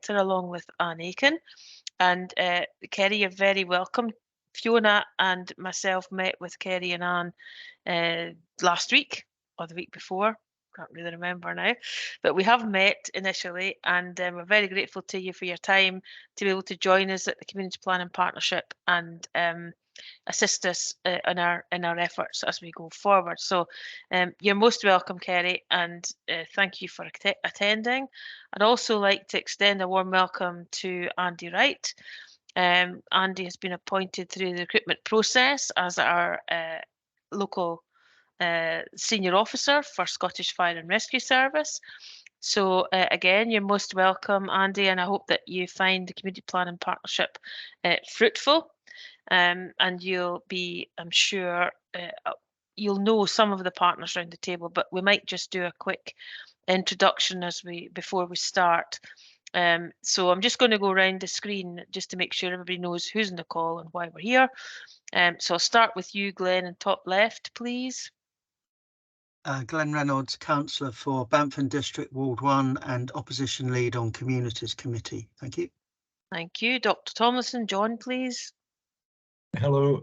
Director, along with Anne Aiken. And Kerry, you're very welcome. Fiona and myself met with Kerry and Anne last week or the week before. Can't really remember now, but we have met initially, and we're very grateful to you for your time to be able to join us at the Community Planning Partnership and assist us in our efforts as we go forward. So you're most welcome, Kerry, and thank you for attending. I'd also like to extend a warm welcome to Andy Wright. Andy has been appointed through the recruitment process as our local senior officer for Scottish Fire and Rescue Service. So again, you're most welcome, Andy, and I hope that you find the Community Planning Partnership fruitful. And you'll be, I'm sure, you'll know some of the partners around the table, but we might just do a quick introduction before we start. So I'm just going to go around the screen just to make sure everybody knows who's in the call and why we're here. So I'll start with you, Glenn, in top left, please. Glenn Reynolds, Councillor for Bamford District Ward 1 and Opposition Lead on Communities Committee. Thank you. Thank you. Dr. Tomlinson, John, please. Hello,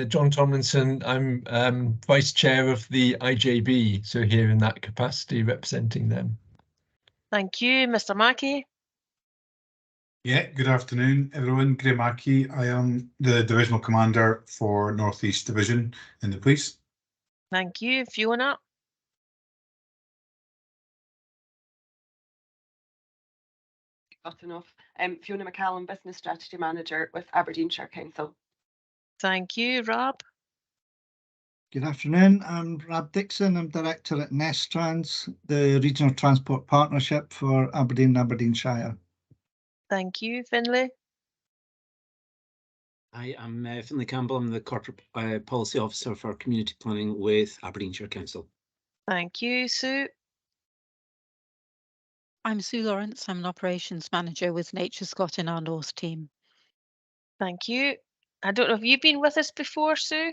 John Tomlinson. I'm Vice Chair of the IJB, so here in that capacity representing them. Thank you. Mr. Mackey. Yeah, good afternoon, everyone. Graham Mackey. I am the Divisional Commander for North East Division in the police. Thank you. Fiona. Got enough. Fiona McCallum, Business Strategy Manager with Aberdeenshire Council. Thank you. Rob. Good afternoon. I'm Rob Dixon. I'm Director at Nestrans, the Regional Transport Partnership for Aberdeen and Aberdeenshire. Thank you. Finlay. Hi, I'm Finlay Campbell. I'm the Corporate Policy Officer for Community Planning with Aberdeenshire Council. Thank you. Sue. I'm Sue Lawrence. I'm an Operations Manager with Nature Scott in our North team. Thank you. I don't know, have you been with us before, Sue?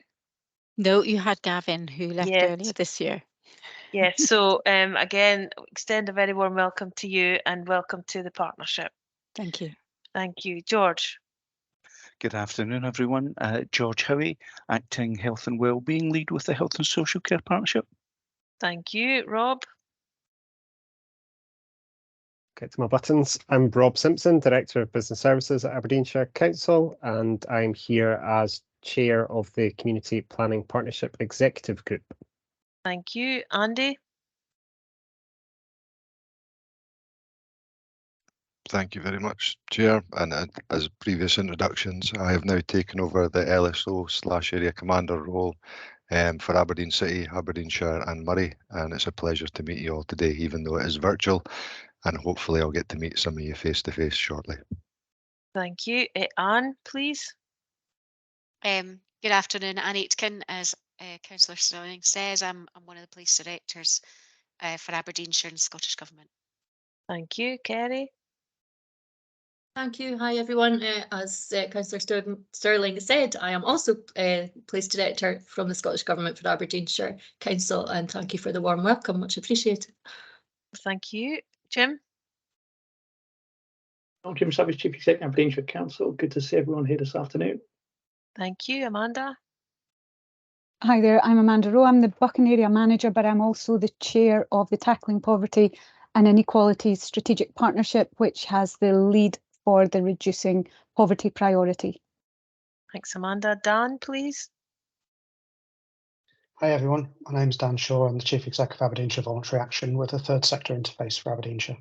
No, you had Gavin, who left earlier this year. Yes, so again, extend a very warm welcome to you and welcome to the partnership. Thank you. Thank you. George. Good afternoon, everyone. George Howie, Acting Health and Wellbeing Lead with the Health and Social Care Partnership. Thank you. Rob. Get to my buttons. I'm Rob Simpson, Director of Business Services at Aberdeenshire Council, and I'm here as Chair of the Community Planning Partnership Executive Group. Thank you. Andy. Thank you very much, Chair. And as previous introductions, I have now taken over the LSO/Area Commander role for Aberdeen City, Aberdeenshire and Murray, and it's a pleasure to meet you all today, even though it is virtual, and hopefully I'll get to meet some of you face to face shortly. Thank you. Anne, please. Good afternoon, Anne Aitken. As Councillor Sterling says, I'm one of the police directors for Aberdeenshire and Scottish Government. Thank you. Kerry. Thank you. Hi, everyone. As Councillor Sterling said, I am also Police Director from the Scottish Government for Aberdeenshire Council, and thank you for the warm welcome. Much appreciated. Thank you. Jim. I'm Jim Savage, Chief Executive of Aberdeenshire Council. Good to see everyone here this afternoon. Thank you. Amanda. Hi there, I'm Amanda Rowe. I'm the Buchan Area Manager, but I'm also the Chair of the Tackling Poverty and Inequalities Strategic Partnership, which has the lead for the Reducing Poverty priority. Thanks, Amanda. Dan, please. Hi everyone, my name's Dan Shaw. I'm the Chief Executive of Aberdeenshire Voluntary Action with a third sector interface for Aberdeenshire.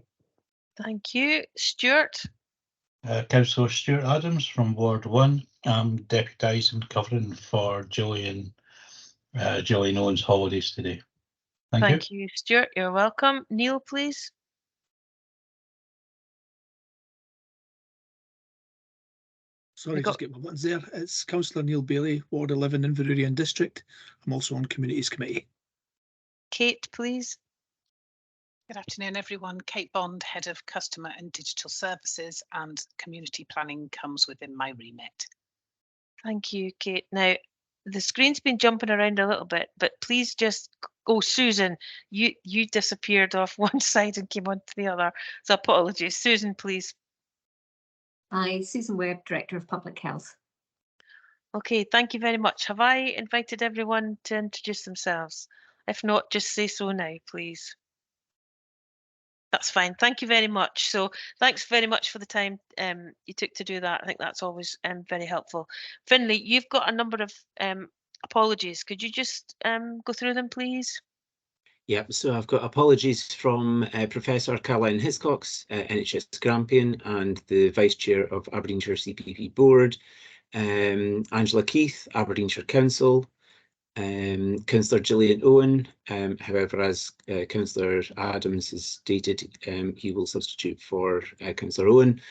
Thank you. Stuart. Councillor Stuart Adams from Ward 1. I'm deputising covering for Gillian Owens' holidays today. Thank you, Stuart. You're welcome. Neil, please. Sorry, just get my buttons there. It's Councillor Neil Bailey, Ward 11, Inverurie District. I'm also on Communities Committee. Kate, please. Good afternoon, everyone. Kate Bond, Head of Customer and Digital Services, and Community Planning comes within my remit. Thank you, Kate. Now, the screen's been jumping around a little bit, but please just go, Susan, you disappeared off one side and came onto the other. So apologies. Susan, please Hi, Susan Webb, Director of Public Health. Okay, thank you very much. Have I invited everyone to introduce themselves? If not, just say so now, please. That's fine. Thank you very much. So thanks very much for the time you took to do that. I think that's always very helpful. Finlay, you've got a number of apologies. Could you just go through them, please? Yep, so I've got apologies from Professor Caroline Hiscox, NHS Grampian, and the Vice Chair of Aberdeenshire CPP Board, Angela Keith, Aberdeenshire Council, Councillor Gillian Owen. However, as Councillor Adams has stated, he will substitute for Councillor Owen.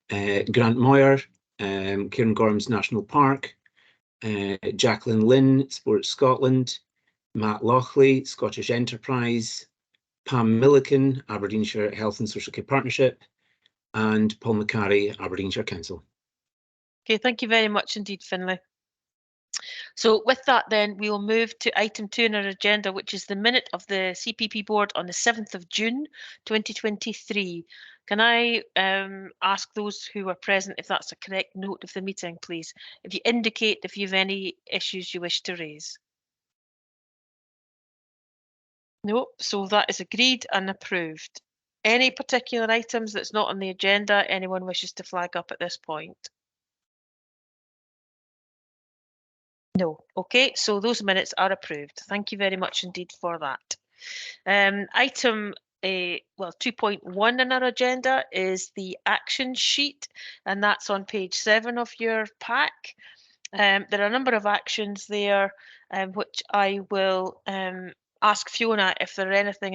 Grant Moyer, Kieran Gorham's National Park, Jacqueline Lynn, Sports Scotland, Matt Lochley, Scottish Enterprise, Pam Milliken, Aberdeenshire Health and Social Care Partnership, and Paul McCarry, Aberdeenshire Council. Okay, thank you very much indeed, Finlay. So with that, then we will move to item 2 on our agenda, which is the minute of the CPP board on the 7th of June 2023. Can I ask those who are present if that's a correct note of the meeting, please? If you indicate if you have any issues you wish to raise. No, so that is agreed and approved. Any particular items that's not on the agenda anyone wishes to flag up at this point? No. Okay, so those minutes are approved. Thank you very much indeed for that. Item 2.1 in our agenda is the action sheet, and that's on page 7 of your pack. There are a number of actions there, which I will ask Fiona if there are anything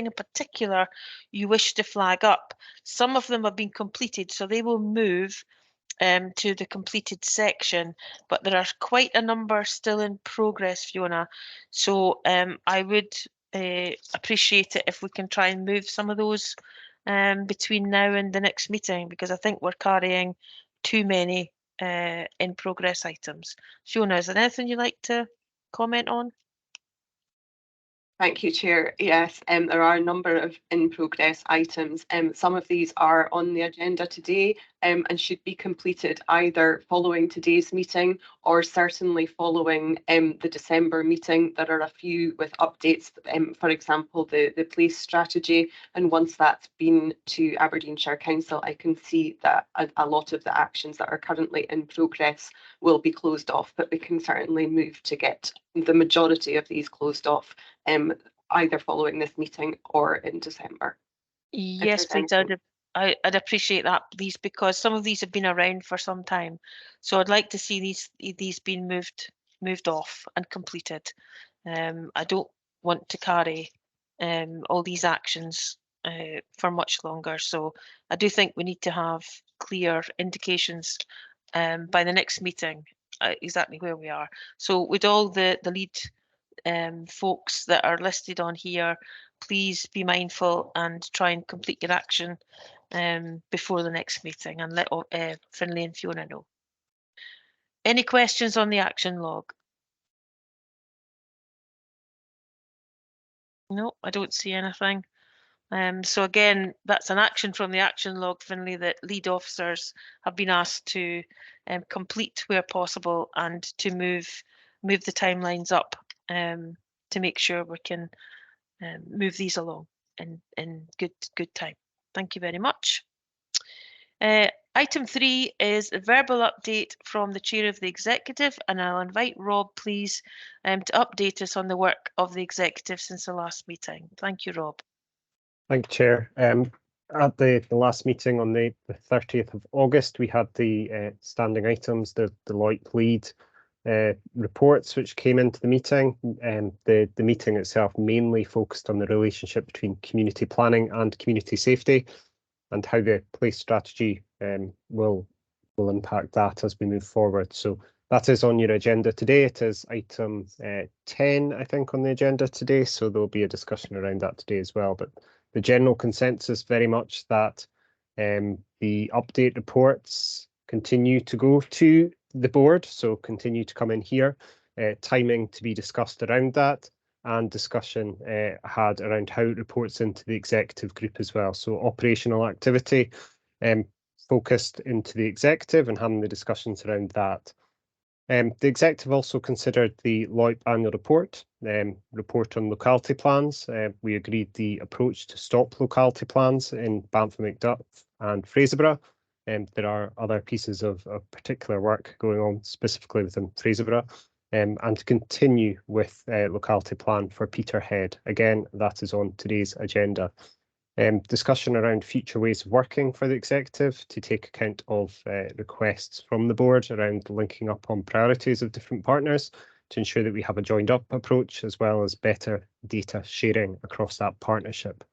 in particular you wish to flag up. Some of them have been completed, so they will move to the completed section, but there are quite a number still in progress, Fiona. So I would appreciate it if we can try and move some of those between now and the next meeting, because I think we're carrying too many in progress items. Fiona, is there anything you'd like to comment on? Thank you, Chair. Yes, there are a number of in-progress items. Some of these are on the agenda today and should be completed either following today's meeting or certainly following the December meeting. There are a few with updates, for example, the police strategy. And once that's been to Aberdeenshire Council, I can see that a lot of the actions that are currently in progress will be closed off, but we can certainly move to get the majority of these closed off either following this meeting or in December. Yes, please. I'd appreciate that, please, because some of these have been around for some time. So I'd like to see these being moved off and completed. I don't want to carry all these actions for much longer. So I do think we need to have clear indications by the next meeting exactly where we are. So with all the lead folks that are listed on here, please be mindful and try and complete your action before the next meeting, and let Finlay and Fiona know. Any questions on the action log? No, I don't see anything. So again, that's an action from the action log, Finlay, that lead officers have been asked to complete where possible and to move the timelines up to make sure we can move these along in good time. Thank you very much. Item 3 is a verbal update from the Chair of the Executive, and I'll invite Rob, please, to update us on the work of the Executive since the last meeting. Thank you, Rob. Thank you, Chair. At the last meeting on the 30th of August, we had the standing items, the Deloitte lead reports which came into the meeting. The meeting itself mainly focused on the relationship between community planning and community safety, and how the police strategy will impact that as we move forward. So that is on your agenda today. It is item 10, I think, on the agenda today. So there'll be a discussion around that today as well. But the general consensus very much that the update reports continue to go to the board, so continue to come in here. Timing to be discussed around that, and discussion had around how it reports into the executive group as well. So operational activity focused into the executive and having the discussions around that. The executive also considered the LOIP annual report on locality plans. We agreed the approach to stop locality plans in Bamford McDuff and Fraserburgh. There are other pieces of particular work going on specifically within Fraserburgh, and to continue with locality plan for Peterhead. Again, that is on today's agenda. Discussion around future ways of working for the executive to take account of requests from the board around linking up on priorities of different partners to ensure that we have a joined up approach as well as better data sharing across that partnership.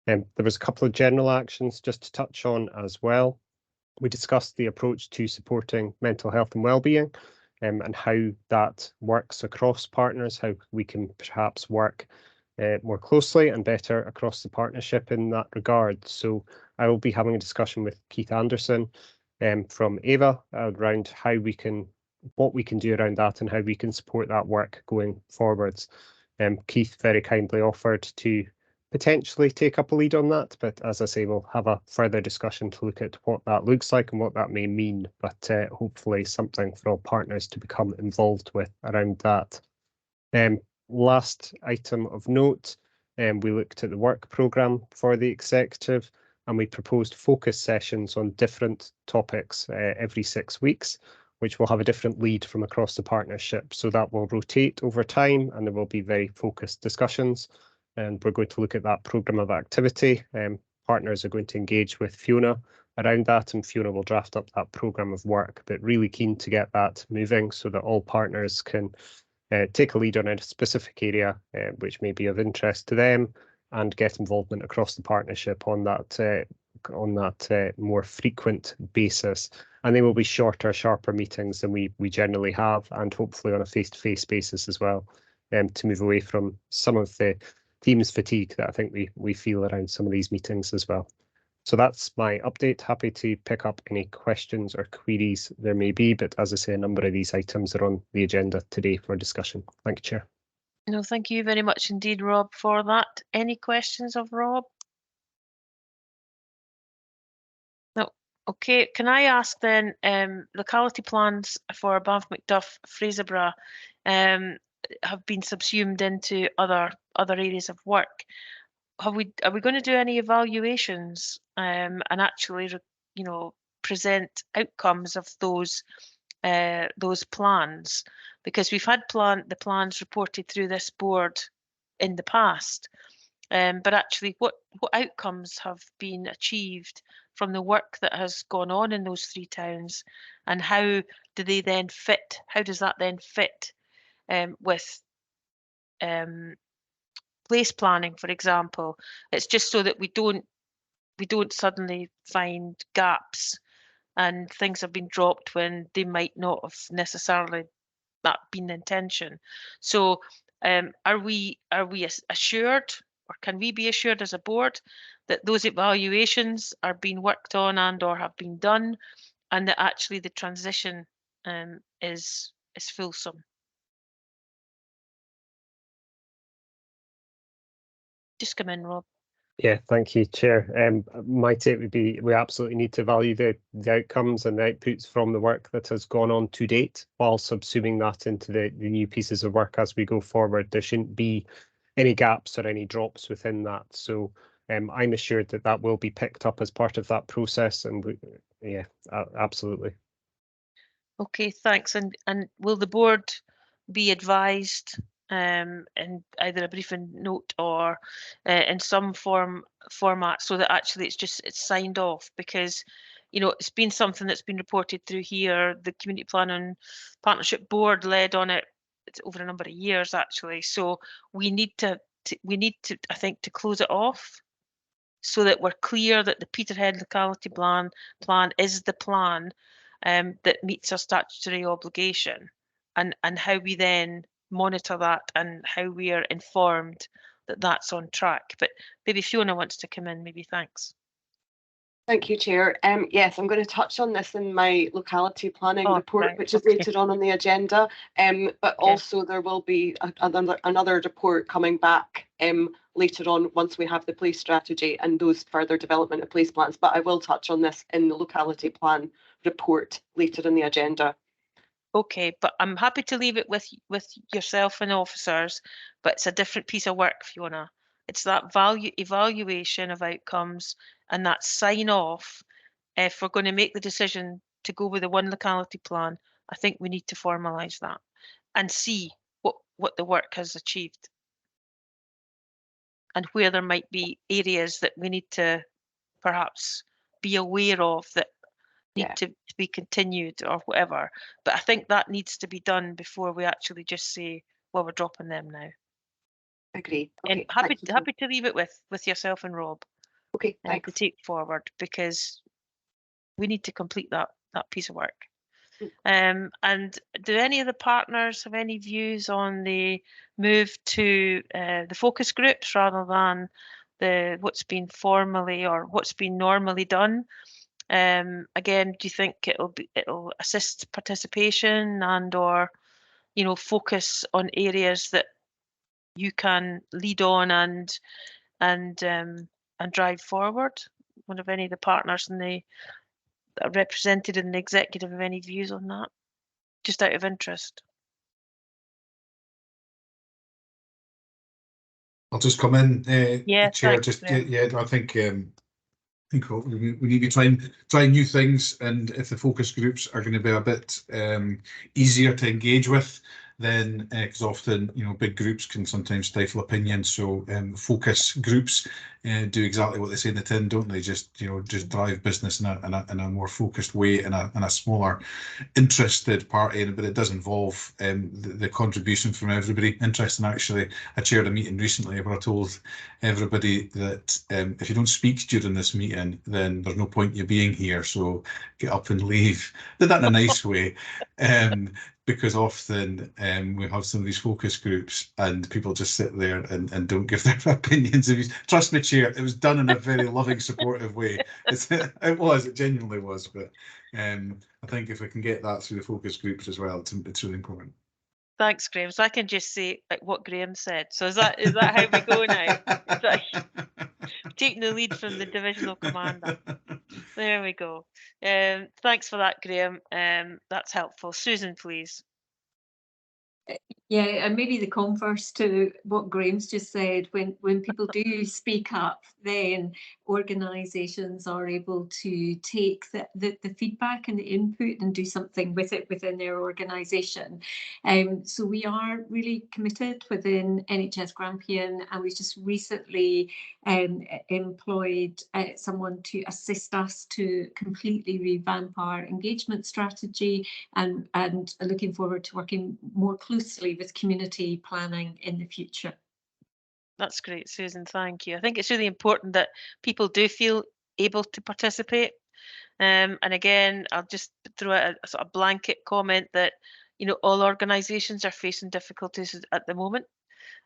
There was a couple of general actions just to touch on as well. We discussed the approach to supporting mental health and wellbeing and how that works across partners, how we can perhaps work more closely and better across the partnership in that regard. So I will be having a discussion with Keith Anderson from AVA around what we can do around that and how we can support that work going forwards. Keith very kindly offered to potentially take up a lead on that, but as I say, we'll have a further discussion to look at what that looks like and what that may mean, but hopefully something for all partners to become involved with around that. Last item of note, we looked at the work programme for the executive and we proposed focus sessions on different topics every 6 weeks, which will have a different lead from across the partnership. So that will rotate over time and there will be very focused discussions. And we're going to look at that programme of activity. Partners are going to engage with Fiona around that and Fiona will draft up that programme of work, but really keen to get that moving so that all partners can take a lead on a specific area which may be of interest to them and get involvement across the partnership on that more frequent basis. And they will be shorter, sharper meetings than we generally have, and hopefully on a face-to-face basis as well, to move away from some of the Teams fatigue that I think we feel around some of these meetings as well. So that's my update. Happy to pick up any questions or queries there may be, but as I say, a number of these items are on the agenda today for discussion. Thank you, Chair. No, thank you very much indeed, Rob, for that. Any questions of Rob? No. Okay, can I ask then, locality plans for Bamford McDuff, Fraserburgh have been subsumed into other areas of work. Are we going to do any evaluations and actually, present outcomes of those plans? Because we've had the plans reported through this board in the past, but actually, what outcomes have been achieved from the work that has gone on in those 3 towns, and how do they then fit? How does that then fit with place planning, for example? It's just so that we don't suddenly find gaps and things have been dropped when they might not have necessarily that been the intention. So are we assured, or can we be assured as a board, that those evaluations are being worked on and or have been done, and that actually the transition is fulsome? Just come in, Rob. Yeah, thank you, Chair. My take would be we absolutely need to value the outcomes and the outputs from the work that has gone on to date, while subsuming that into the new pieces of work as we go forward. There shouldn't be any gaps or any drops within that. So I'm assured that that will be picked up as part of that process. And yeah, absolutely. Okay, thanks. And will the board be advised in either a briefing note or in some format, so that actually it's signed off? Because it's been something that's been reported through here. The Community Planning Partnership Board led on it over a number of years actually. So we need to I think to close it off, so that we're clear that the Peterhead locality plan is the plan that meets our statutory obligation, and how we then monitor that and how we are informed that that's on track. But maybe Fiona wants to come in, maybe. Thanks. Thank you, Chair. Yes, I'm going to touch on this in my locality planning report, which is later on the agenda. But also there will be another report coming back later on once we have the place strategy and those further development of place plans. But I will touch on this in the locality plan report later in the agenda. Okay, but I'm happy to leave it with yourself and officers, but it's a different piece of work, Fiona. It's that evaluation of outcomes and that sign off. If we're going to make the decision to go with the one locality plan, I think we need to formalise that and see what the work has achieved and where there might be areas that we need to perhaps be aware of that need to be continued or whatever. But I think that needs to be done before we actually just say, well, we're dropping them now. Agree. Okay, and happy to leave it with yourself and Rob. Okay, to take forward, because we need to complete that piece of work. And do any of the partners have any views on the move to the focus groups rather than what's been formally or what's been normally done? Again, do you think it'll assist participation and or focus on areas that you can lead on and drive forward? One of any of the partners that are represented in the executive have any views on that? Just out of interest. I'll just come in, Yeah, Chair. thanks, Just Graham. yeah, I think we need to try new things, and if the focus groups are going to be a bit easier to engage with, then because often big groups can sometimes stifle opinion. So focus groups do exactly what they say in the tin, don't they? Just drive business in a more focused way, in a smaller interested party, but it does involve the contribution from everybody. Interesting, actually, I chaired a meeting recently where I told everybody that if you don't speak during this meeting, then there's no point you being here, so get up and leave. Did that in a nice way, because often we have some of these focus groups and people just sit there and don't give their opinions. Trust me, Chair, it was done in a very loving, supportive way. It genuinely was, but I think if we can get that through the focus groups as well, it's really important. Thanks, Graham. So I can just say what Graham said. So is that how we go now? Is that taking the lead from the divisional commander? There we go. Thanks for that, Graham. That's helpful. Susan, please. Yeah, and maybe the converse to what Graham's just said, when people do speak up, then organisations are able to take the feedback and the input and do something with it within their organisation. So we are really committed within NHS Grampian, and we just recently employed someone to assist us to completely revamp our engagement strategy, and looking forward to working more closely with community planning in the future. That's great, Susan. Thank you. I think it's really important that people do feel able to participate. And again, I'll just throw out a sort of blanket comment that all organisations are facing difficulties at the moment.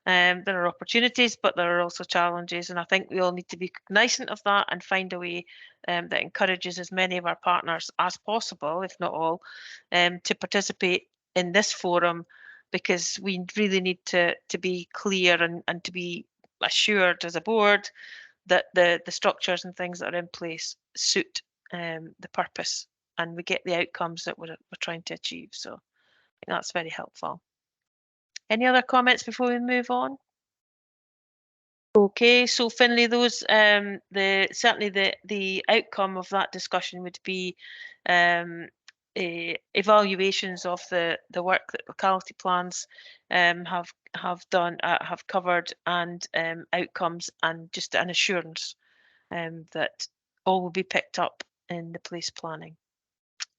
There are opportunities, but there are also challenges, and I think we all need to be cognizant of that and find a way that encourages as many of our partners as possible, if not all, to participate in this forum, because we really need to be clear and to be assured as a board that the structures and things that are in place suit the purpose and we get the outcomes that we're trying to achieve. So I think that's very helpful. Any other comments before we move on? Okay, so Finlay, those certainly the outcome of that discussion would be evaluations of the work that locality plans have covered, and outcomes, and just an assurance that all will be picked up in the place planning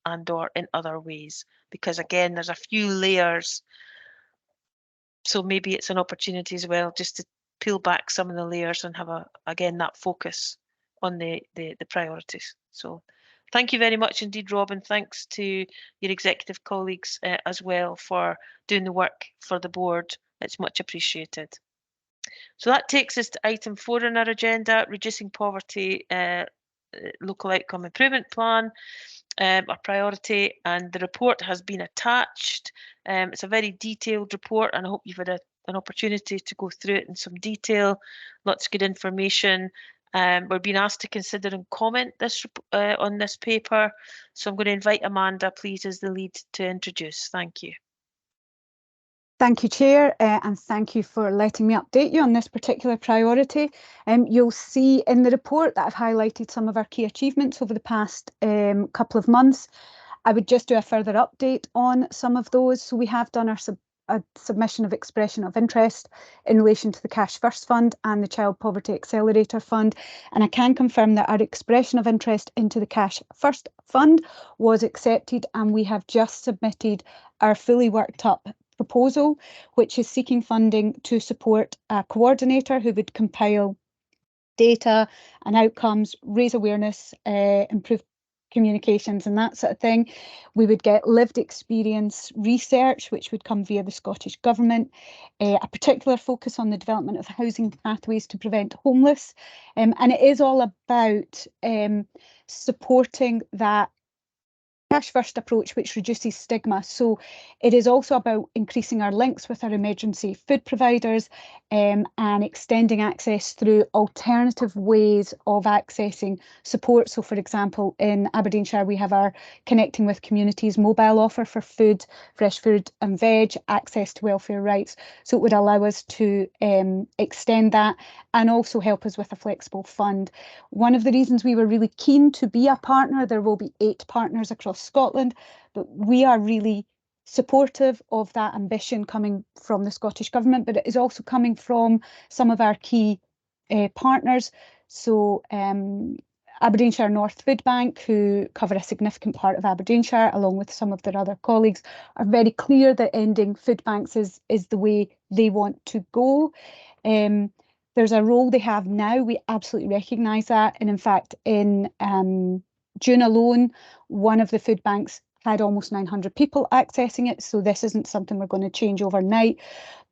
and or in other ways, because again there's a few layers, so maybe it's an opportunity as well just to peel back some of the layers and have again that focus on the priorities. So thank you very much indeed, Rob, and thanks to your executive colleagues as well for doing the work for the board. It's much appreciated. So that takes us to item 4 on our agenda, reducing poverty, local outcome improvement plan, a priority, and the report has been attached. It's a very detailed report, and I hope you've had an opportunity to go through it in some detail, lots of good information. We're being asked to consider and comment on this paper. So I'm going to invite Amanda, please, as the lead to introduce. Thank you. Thank you, Chair, and thank you for letting me update you on this particular priority. You'll see in the report that I've highlighted some of our key achievements over the past couple of months. I would just do a further update on some of those. So we have done a submission of expression of interest in relation to the Cash First Fund and the Child Poverty Accelerator Fund. And I can confirm that our expression of interest into the Cash First Fund was accepted, and we have just submitted our fully worked up proposal, which is seeking funding to support a coordinator who would compile data and outcomes, raise awareness, improve communications and that sort of thing. We would get lived experience research, which would come via the Scottish Government, a particular focus on the development of housing pathways to prevent homeless. And it is all about supporting that Cash First approach, which reduces stigma. So it is also about increasing our links with our emergency food providers and extending access through alternative ways of accessing support. So, for example, in Aberdeenshire, we have our Connecting with Communities mobile offer for food, fresh food and veg, access to welfare rights. So it would allow us to extend that and also help us with a flexible fund. One of the reasons we were really keen to be a partner, there will be 8 partners across Scotland, but we are really supportive of that ambition coming from the Scottish Government, but it is also coming from some of our key partners. So Aberdeenshire North Food Bank, who cover a significant part of Aberdeenshire, along with some of their other colleagues, are very clear that ending food banks is the way they want to go. There's a role they have now. We absolutely recognise that. And in fact, in June alone, one of the food banks had almost 900 people accessing it. So this isn't something we're going to change overnight.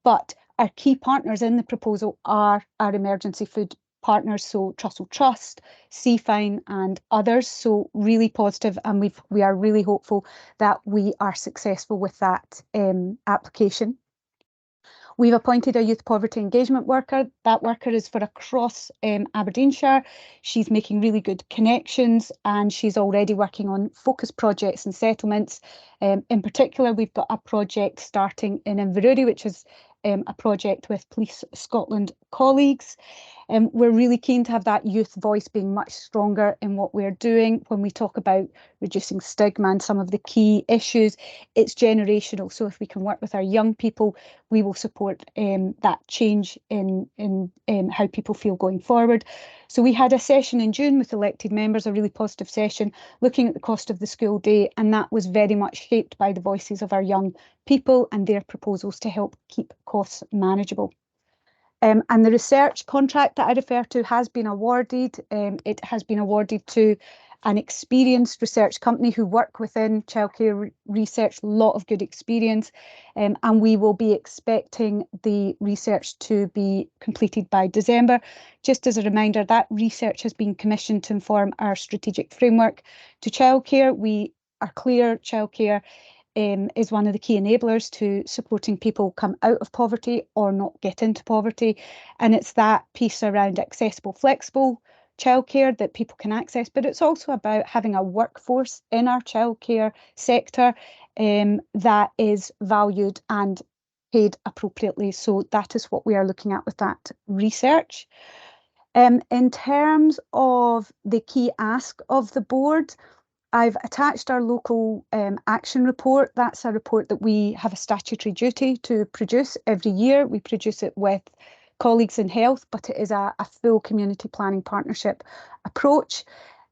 But our key partners in the proposal are our emergency food partners, so Trussell Trust, CFINE and others. So really positive, and we are really hopeful that we are successful with that application. We've appointed a youth poverty engagement worker. That worker is for across Aberdeenshire. She's making really good connections, and she's already working on focus projects and settlements. In particular, we've got a project starting in Inverurie, which is a project with Police Scotland colleagues. We're really keen to have that youth voice being much stronger in what we're doing. When we talk about reducing stigma and some of the key issues, it's generational. So if we can work with our young people, we will support that change in how people feel going forward. So we had a session in June with elected members, a really positive session, looking at the cost of the school day, and that was very much shaped by the voices of our young people and their proposals to help keep costs manageable. And the research contract that I refer to has been awarded. It has been awarded to an experienced research company who work within childcare research, a lot of good experience, and we will be expecting the research to be completed by December. Just as a reminder, that research has been commissioned to inform our strategic framework to childcare. We are clear childcare is one of the key enablers to supporting people come out of poverty or not get into poverty. And it's that piece around accessible, flexible childcare that people can access, but it's also about having a workforce in our childcare sector that is valued and paid appropriately. So that is what we are looking at with that research. In terms of the key ask of the board, I've attached our local action report. That's a report that we have a statutory duty to produce every year. We produce it with colleagues in health, but it is a full community planning partnership approach.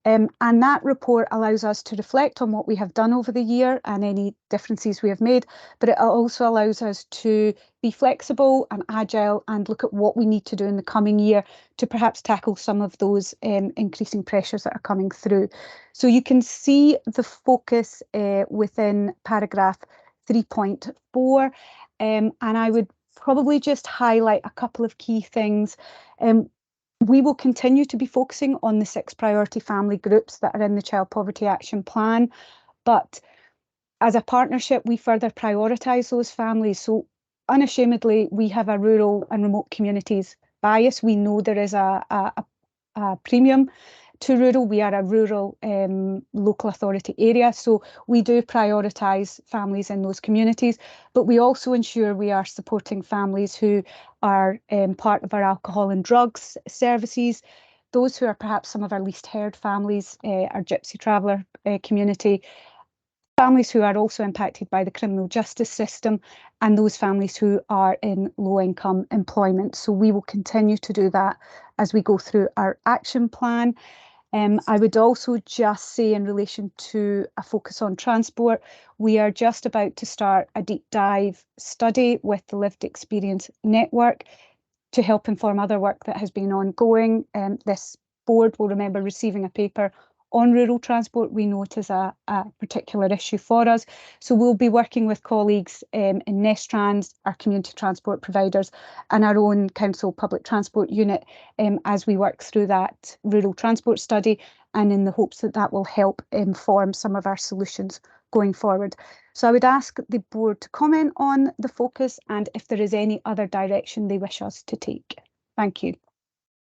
And that report allows us to reflect on what we have done over the year and any differences we have made, but it also allows us to be flexible and agile and look at what we need to do in the coming year to perhaps tackle some of those increasing pressures that are coming through. So you can see the focus within paragraph 3.4, and I would probably just highlight a couple of key things. We will continue to be focusing on the 6 priority family groups that are in the Child Poverty Action Plan, but as a partnership, we further prioritise those families. So unashamedly, we have a rural and remote communities bias. We know there is a premium to rural. We are a rural local authority area, so we do prioritise families in those communities, but we also ensure we are supporting families who are part of our alcohol and drugs services, those who are perhaps some of our least heard families, our gypsy traveller community, families who are also impacted by the criminal justice system, and those families who are in low income employment. So we will continue to do that as we go through our action plan. I would also just say, in relation to a focus on transport, we are just about to start a deep dive study with the Lived Experience Network to help inform other work that has been ongoing. This board will remember receiving a paper on rural transport. We know it is a particular issue for us. So we'll be working with colleagues in Nestrans, our community transport providers, and our own council public transport unit as we work through that rural transport study, and in the hopes that that will help inform some of our solutions going forward. So I would ask the board to comment on the focus and if there is any other direction they wish us to take. Thank you.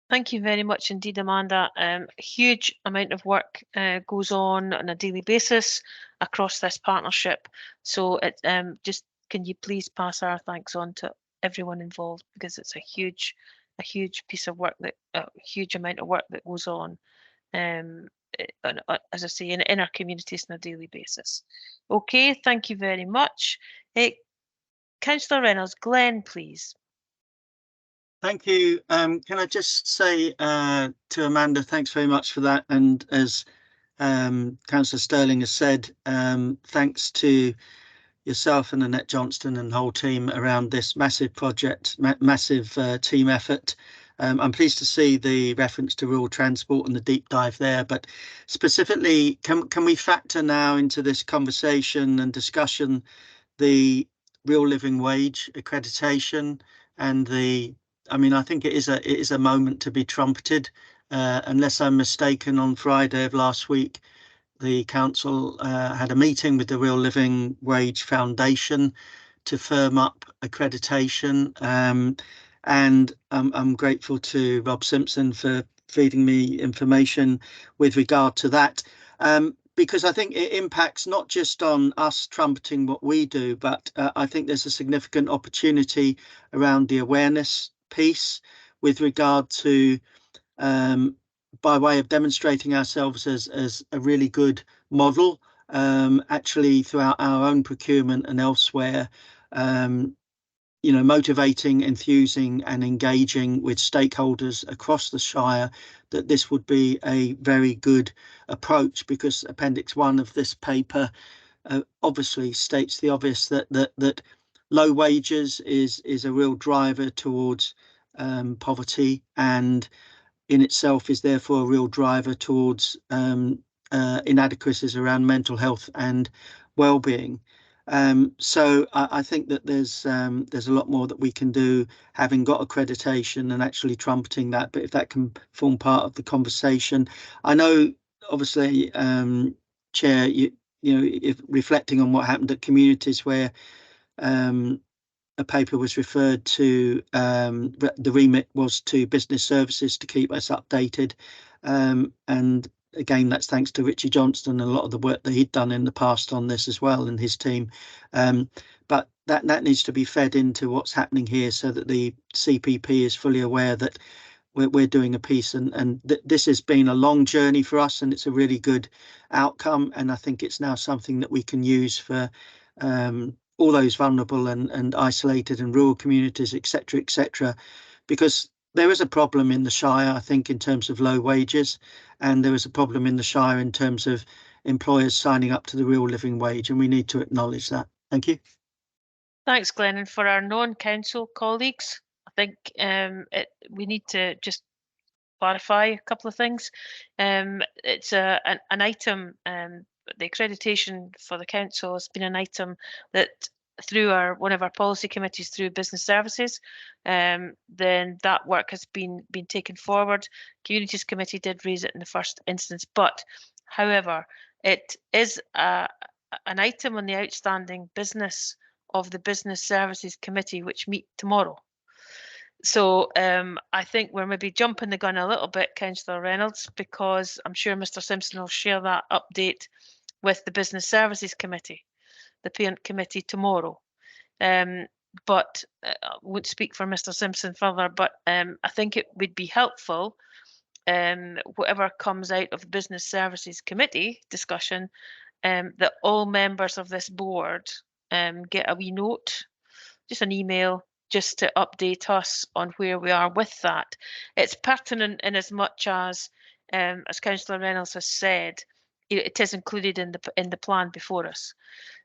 Thank you very much indeed, Amanda. A huge amount of work goes on a daily basis across this partnership. So it just, can you please pass our thanks on to everyone involved, because it's a huge piece of work, that a huge amount of work that goes on, as I say, in our communities on a daily basis. Okay, thank you very much. Councillor Reynolds, Glenn, please. Thank you. Can I just say to Amanda, thanks very much for that. And as Councillor Sterling has said, thanks to yourself and Annette Johnston and the whole team around this massive project, massive team effort. I'm pleased to see the reference to rural transport and the deep dive there, but specifically, can we factor now into this conversation and discussion the real living wage accreditation and I think it is a moment to be trumpeted. Unless I'm mistaken, on Friday of last week, the council had a meeting with the Real Living Wage Foundation to firm up accreditation. And I'm grateful to Rob Simpson for feeding me information with regard to that. Because I think it impacts not just on us trumpeting what we do, but I think there's a significant opportunity around the awareness piece with regard to, by way of demonstrating ourselves as a really good model, actually throughout our own procurement and elsewhere, motivating, enthusing and engaging with stakeholders across the Shire, that this would be a very good approach, because Appendix 1 of this paper obviously states the obvious, that low wages is a real driver towards poverty, and in itself is therefore a real driver towards inadequacies around mental health and well-being. So I think that there's a lot more that we can do, having got accreditation and actually trumpeting that. But if that can form part of the conversation, I know obviously, Chair, if reflecting on what happened at communities where a paper was referred to, the remit was to business services to keep us updated, and again, that's thanks to Richie Johnston and a lot of the work that he'd done in the past on this as well, and his team. But that needs to be fed into what's happening here, so that the CPP is fully aware that we're doing a piece, and this has been a long journey for us, and it's a really good outcome. And I think it's now something that we can use for all those vulnerable and isolated and rural communities, etc., because there is a problem in the Shire, I think, in terms of low wages, and there is a problem in the Shire in terms of employers signing up to the real living wage, and we need to acknowledge that. Thank you. Thanks, Glenn. And for our non-council colleagues, I think we need to just clarify a couple of things. It's an item, the accreditation for the council has been an item that through one of our policy committees, through business services, then that work has been taken forward. Communities Committee did raise it in the first instance, but however, it is an item on the outstanding business of the Business Services Committee, which meet tomorrow. So I think we're maybe jumping the gun a little bit, Councillor Reynolds, because I'm sure Mr Simpson will share that update with the Business Services Committee, the parent committee, tomorrow. But I won't speak for Mr Simpson further, but I think it would be helpful, whatever comes out of the Business Services Committee discussion, that all members of this board get a wee note, just an email, just to update us on where we are with that. It's pertinent in as much as Councillor Reynolds has said, it is included in the plan before us.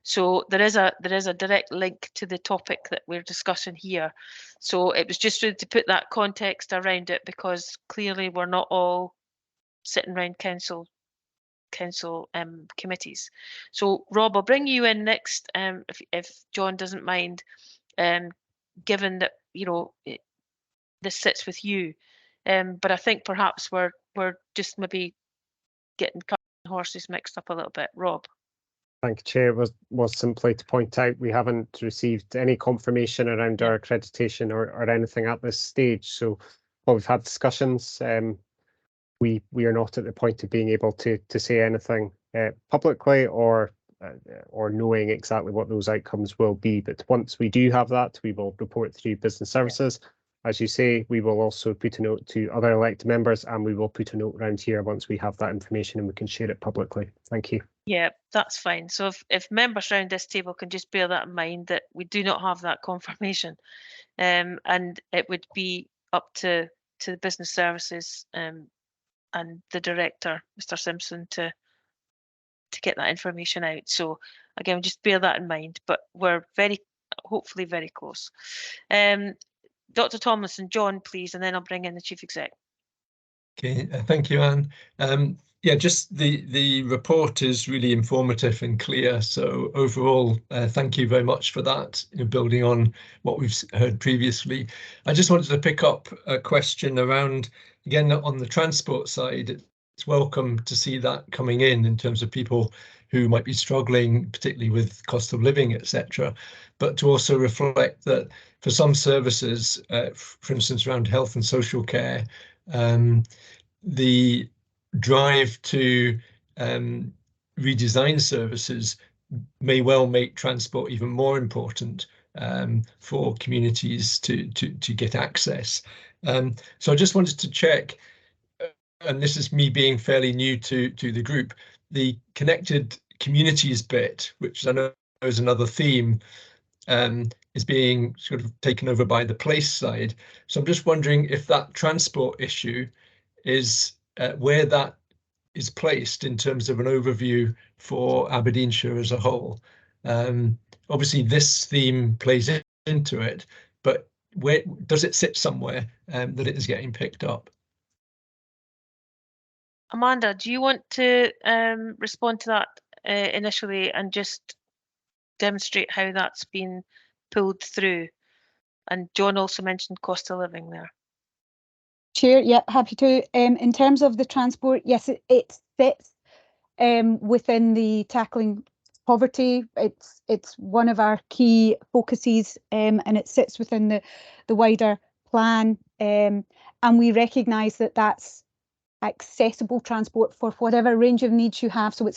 So there is a direct link to the topic that we're discussing here. So it was just really to put that context around it, because clearly we're not all sitting around council committees. So Rob, I'll bring you in next, if John doesn't mind, given that this sits with you. But I think perhaps we're just maybe getting horses mixed up a little bit. Rob. Thank you, Chair. Was simply to point out we haven't received any confirmation around our accreditation or anything at this stage. So while we've had discussions, we are not at the point of being able to say anything publicly or knowing exactly what those outcomes will be. But once we do have that, we will report through Business Services. As you say, we will also put a note to other elected members, and we will put a note around here once we have that information and we can share it publicly. Thank you. Yeah, that's fine. So if members around this table can just bear that in mind, that we do not have that confirmation, and it would be up to the Business Services and the director, Mr Simpson, to get that information out. So again, just bear that in mind, but we're hopefully very close. Dr Tomlinson, John, please, and then I'll bring in the Chief Exec. Okay, thank you, Anne. Yeah, just the report is really informative and clear. So overall, thank you very much for that, building on what we've heard previously. I just wanted to pick up a question around, again, on the transport side. It's welcome to see that coming in terms of people who might be struggling, particularly with cost of living, etc. But to also reflect that for some services, for instance, around health and social care, the drive to redesign services may well make transport even more important for communities to get access. So I just wanted to check, and this is me being fairly new to the group, the connected communities bit, which I know is another theme, is being sort of taken over by the place side. So I'm just wondering if that transport issue is where that is placed in terms of an overview for Aberdeenshire as a whole. Obviously, this theme plays into it, but where does it sit somewhere that it is getting picked up? Amanda, do you want to respond to that initially and just demonstrate how that's been pulled through? And John also mentioned cost of living there. Chair, yeah, happy to. In terms of the transport, yes, it sits within the tackling poverty. It's one of our key focuses, and it sits within the wider plan. And we recognise that that's accessible transport for whatever range of needs you have. So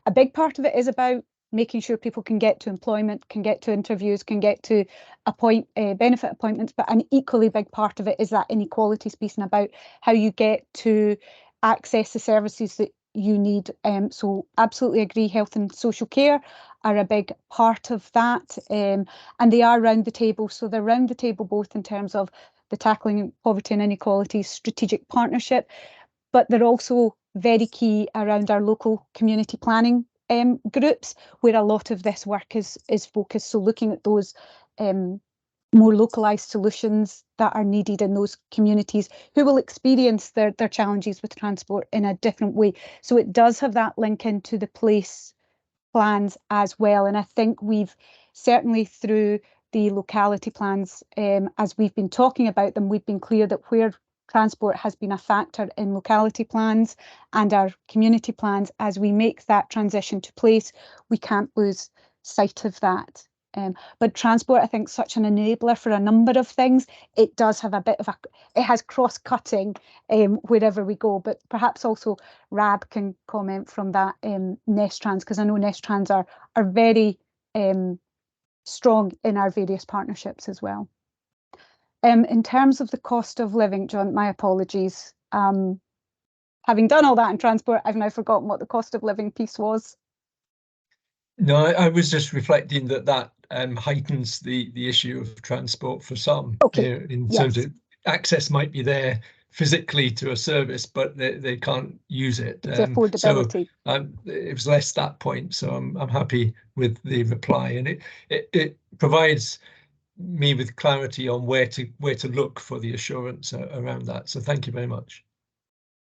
a big part of it is about making sure people can get to employment, can get to interviews, can get to benefit appointments, but an equally big part of it is that inequalities piece and about how you get to access the services that you need. So absolutely agree, health and social care are a big part of that, and they are round the table. So they're round the table both in terms of the Tackling Poverty and Inequalities Strategic Partnership, but they're also very key around our local community planning groups, where a lot of this work is focused. So looking at those more localised solutions that are needed in those communities who will experience their challenges with transport in a different way. So it does have that link into the place plans as well. And I think we've certainly through the locality plans, as we've been talking about them, we've been clear that where transport has been a factor in locality plans and our community plans, as we make that transition to place, we can't lose sight of that. But transport, I think, is such an enabler for a number of things. It does have a bit of it has cross-cutting wherever we go, but perhaps also Rab can comment from that Nestrans, because I know Nestrans are very strong in our various partnerships as well. In terms of the cost of living, John, my apologies. Having done all that in transport, I've now forgotten what the cost of living piece was. No, I was just reflecting that heightens the issue of transport for some. Okay. In terms of access might be there physically to a service, but they can't use it. The affordability. So it was less that point. So I'm happy with the reply, and it provides me with clarity on where to look for the assurance around that. So thank you very much.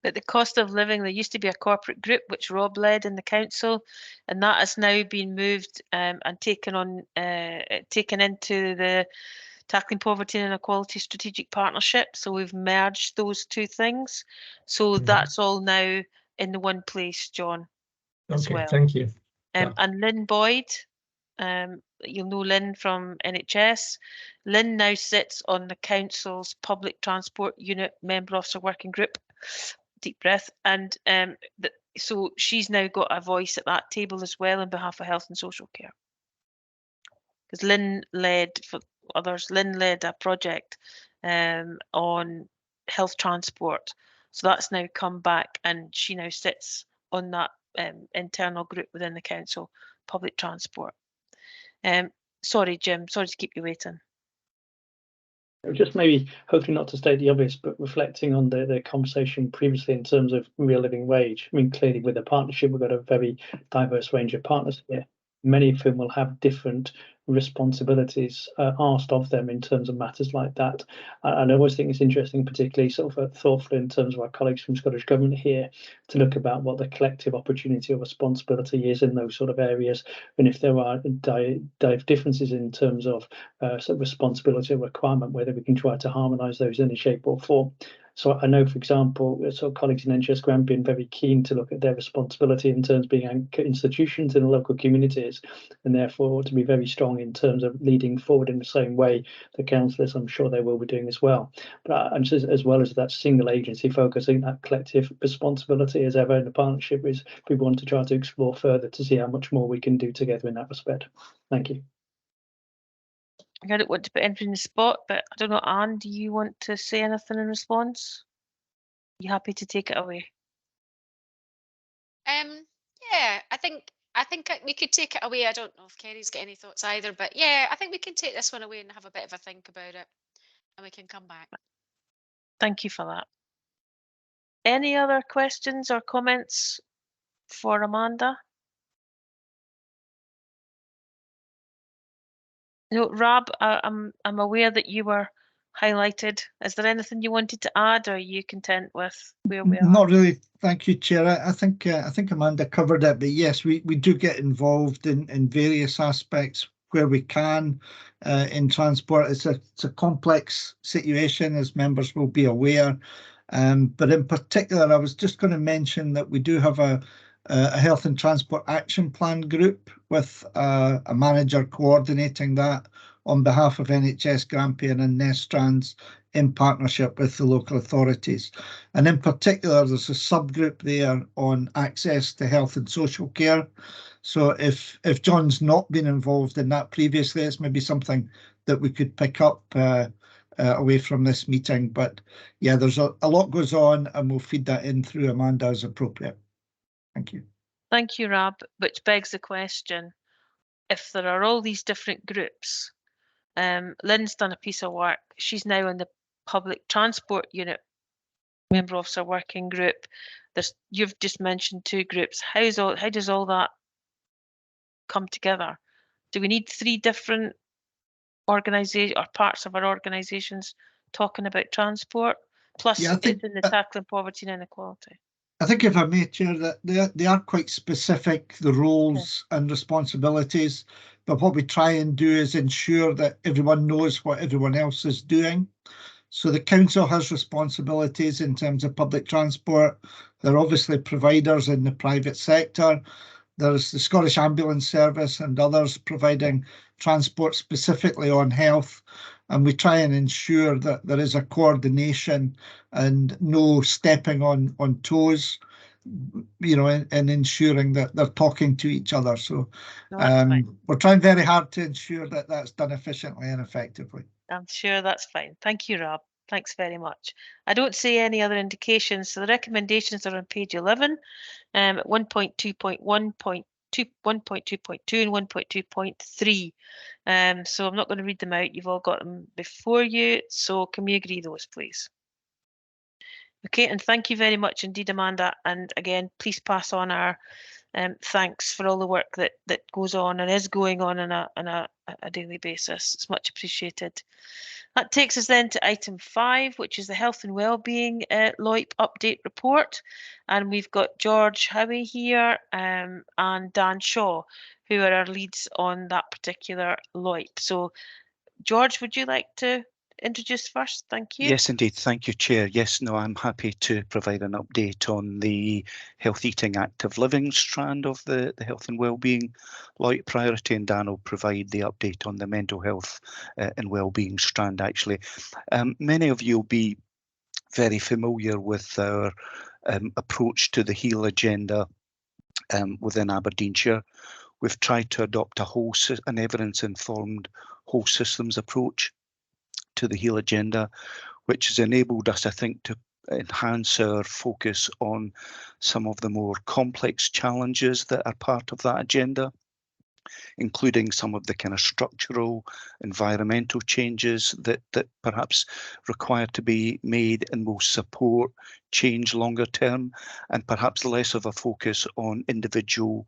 But the cost of living, there used to be a corporate group which Rob led in the council, and that has now been moved and taken into the Tackling Poverty and Inequality Strategic Partnership. So we've merged those two things. So that's all now in the one place, John, as well. Thank you. And Lynn Boyd, you'll know Lynn from NHS. Lynn now sits on the council's public transport unit member officer working group. Deep breath. And so she's now got a voice at that table as well on behalf of health and social care. Because Lynn led, for others, Lynn led a project on health transport. So that's now come back, and she now sits on that internal group within the council, public transport. Sorry, Jim, sorry to keep you waiting. Just maybe, hopefully not to state the obvious, but reflecting on the conversation previously in terms of real living wage. I mean, clearly with the partnership, we've got a very diverse range of partners here, many of whom will have different responsibilities asked of them in terms of matters like that. And I always think it's interesting, particularly sort of thoughtful in terms of our colleagues from Scottish Government here, to look about what the collective opportunity or responsibility is in those sort of areas, and if there are differences in terms of sort of responsibility or requirement, whether we can try to harmonise those in any shape or form. So I know, for example, sort of colleagues in NHS Grampian very keen to look at their responsibility in terms of being anchor institutions in the local communities, and therefore to be very strong in terms of leading forward in the same way the councillors, I'm sure they will be doing as well. But as well as that single agency focusing, that collective responsibility as ever in the partnership is we want to try to explore further to see how much more we can do together in that respect. Thank you. I don't want to put anybody in the spot, but I don't know, Anne, do you want to say anything in response? Are you happy to take it away? Yeah, I think we could take it away. I don't know if Kerry's got any thoughts either, but yeah, I think we can take this one away and have a bit of a think about it, and we can come back. Thank you for that. Any other questions or comments for Amanda? No, Rab, I'm aware that you were highlighted. Is there anything you wanted to add, or are you content with where we are? Not really, thank you, Chair. I think Amanda covered it, but yes, we do get involved in various aspects where we can in transport. It's a complex situation, as members will be aware. But in particular, I was just going to mention that we do have a Health and Transport Action Plan group with a manager coordinating that on behalf of NHS Grampian and Nestrans in partnership with the local authorities. And in particular, there's a subgroup there on access to health and social care. So if John's not been involved in that previously, it's maybe something that we could pick up away from this meeting. But yeah, there's a lot goes on, and we'll feed that in through Amanda as appropriate. Thank you. Thank you, Rab, which begs the question, if there are all these different groups, Lynn's done a piece of work. She's now in the public transport unit member officer working group. You've just mentioned two groups. How does all that come together? Do we need three different organisations or parts of our organisations talking about transport? Plus, it's in the Tackling Poverty and Inequality. I think, if I may, Chair, that they are quite specific, the roles and responsibilities, but what we try and do is ensure that everyone knows what everyone else is doing. So the council has responsibilities in terms of public transport. They're obviously providers in the private sector. there's the Scottish Ambulance Service and others providing transport specifically on health, and we try and ensure that there is a coordination and no stepping on toes, you know, in ensuring that they're talking to each other. So we're trying very hard to ensure that that's done efficiently and effectively. I'm sure that's fine. Thank you, Rob. Thanks very much. I don't see any other indications. So the recommendations are on page 11, 1.2.1, 1.2.2 and 1.2.3. So I'm not going to read them out. You've all got them before you. So can we agree those, please? Okay, and thank you very much indeed, Amanda. And again, please pass on our thanks for all the work that goes on and is going on a daily basis. It's much appreciated. That takes us then to item 5, which is the Health and Wellbeing LOIP update report. And we've got George Howie here and Dan Shaw, who are our leads on that particular LOIP. So, George, would you like to introduce first? Thank you. Yes, indeed. Thank you, Chair. Yes, no, I'm happy to provide an update on the Health Eating Active Living strand of the Health and Wellbeing LOIP priority, and Dan will provide the update on the mental health and wellbeing strand, actually. Many of you will be very familiar with our approach to the HEAL agenda within Aberdeenshire. We've tried to adopt an evidence-informed whole systems approach to the HEAL agenda, which has enabled us, I think, to enhance our focus on some of the more complex challenges that are part of that agenda, including some of the kind of structural environmental changes that perhaps require to be made and will support change longer term, and perhaps less of a focus on individual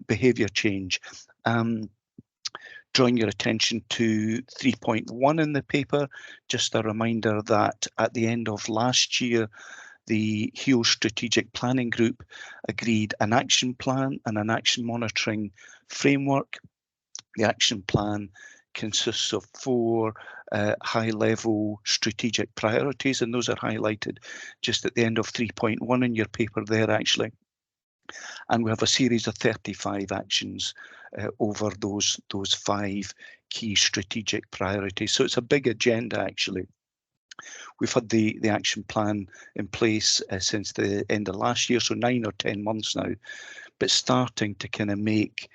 behaviour change. Drawing your attention to 3.1 in the paper, just a reminder that at the end of last year, the HEAL Strategic Planning Group agreed an action plan and an action monitoring framework. The action plan consists of 4 high-level strategic priorities, and those are highlighted just at the end of 3.1 in your paper there, actually. And we have a series of 35 actions over those 5 key strategic priorities. So it's a big agenda, actually. We've had the action plan in place since the end of last year, so 9 or 10 months now, but starting to kind of make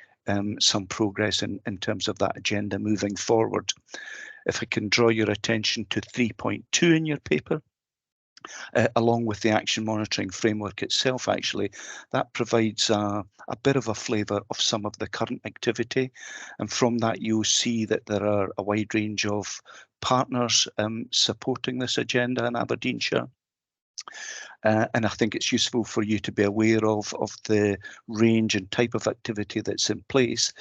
some progress in terms of that agenda moving forward. If I can draw your attention to 3.2 in your paper, along with the action monitoring framework itself, actually, that provides a bit of a flavour of some of the current activity. And from that, you'll see that there are a wide range of partners supporting this agenda in Aberdeenshire. And I think it's useful for you to be aware of the range and type of activity that's in place.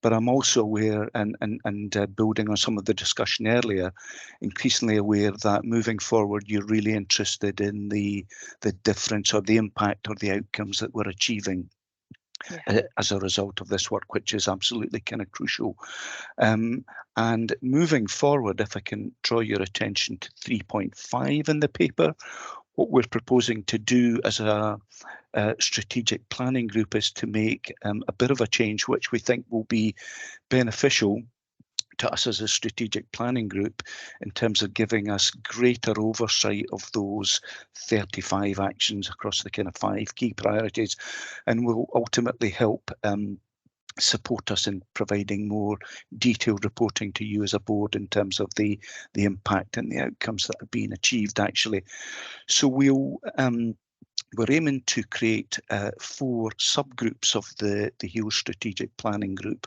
But I'm also aware, and building on some of the discussion earlier, increasingly aware that moving forward, you're really interested in the difference or the impact or the outcomes that we're achieving as a result of this work, which is absolutely kind of crucial. And moving forward, if I can draw your attention to 3.5 in the paper, what we're proposing to do as a strategic planning group is to make a bit of a change, which we think will be beneficial to us as a strategic planning group in terms of giving us greater oversight of those 35 actions across the kind of 5 key priorities, and will ultimately help support us in providing more detailed reporting to you as a board in terms of the impact and the outcomes that have been achieved, actually. So we're aiming to create 4 subgroups of the HEAL Strategic Planning Group,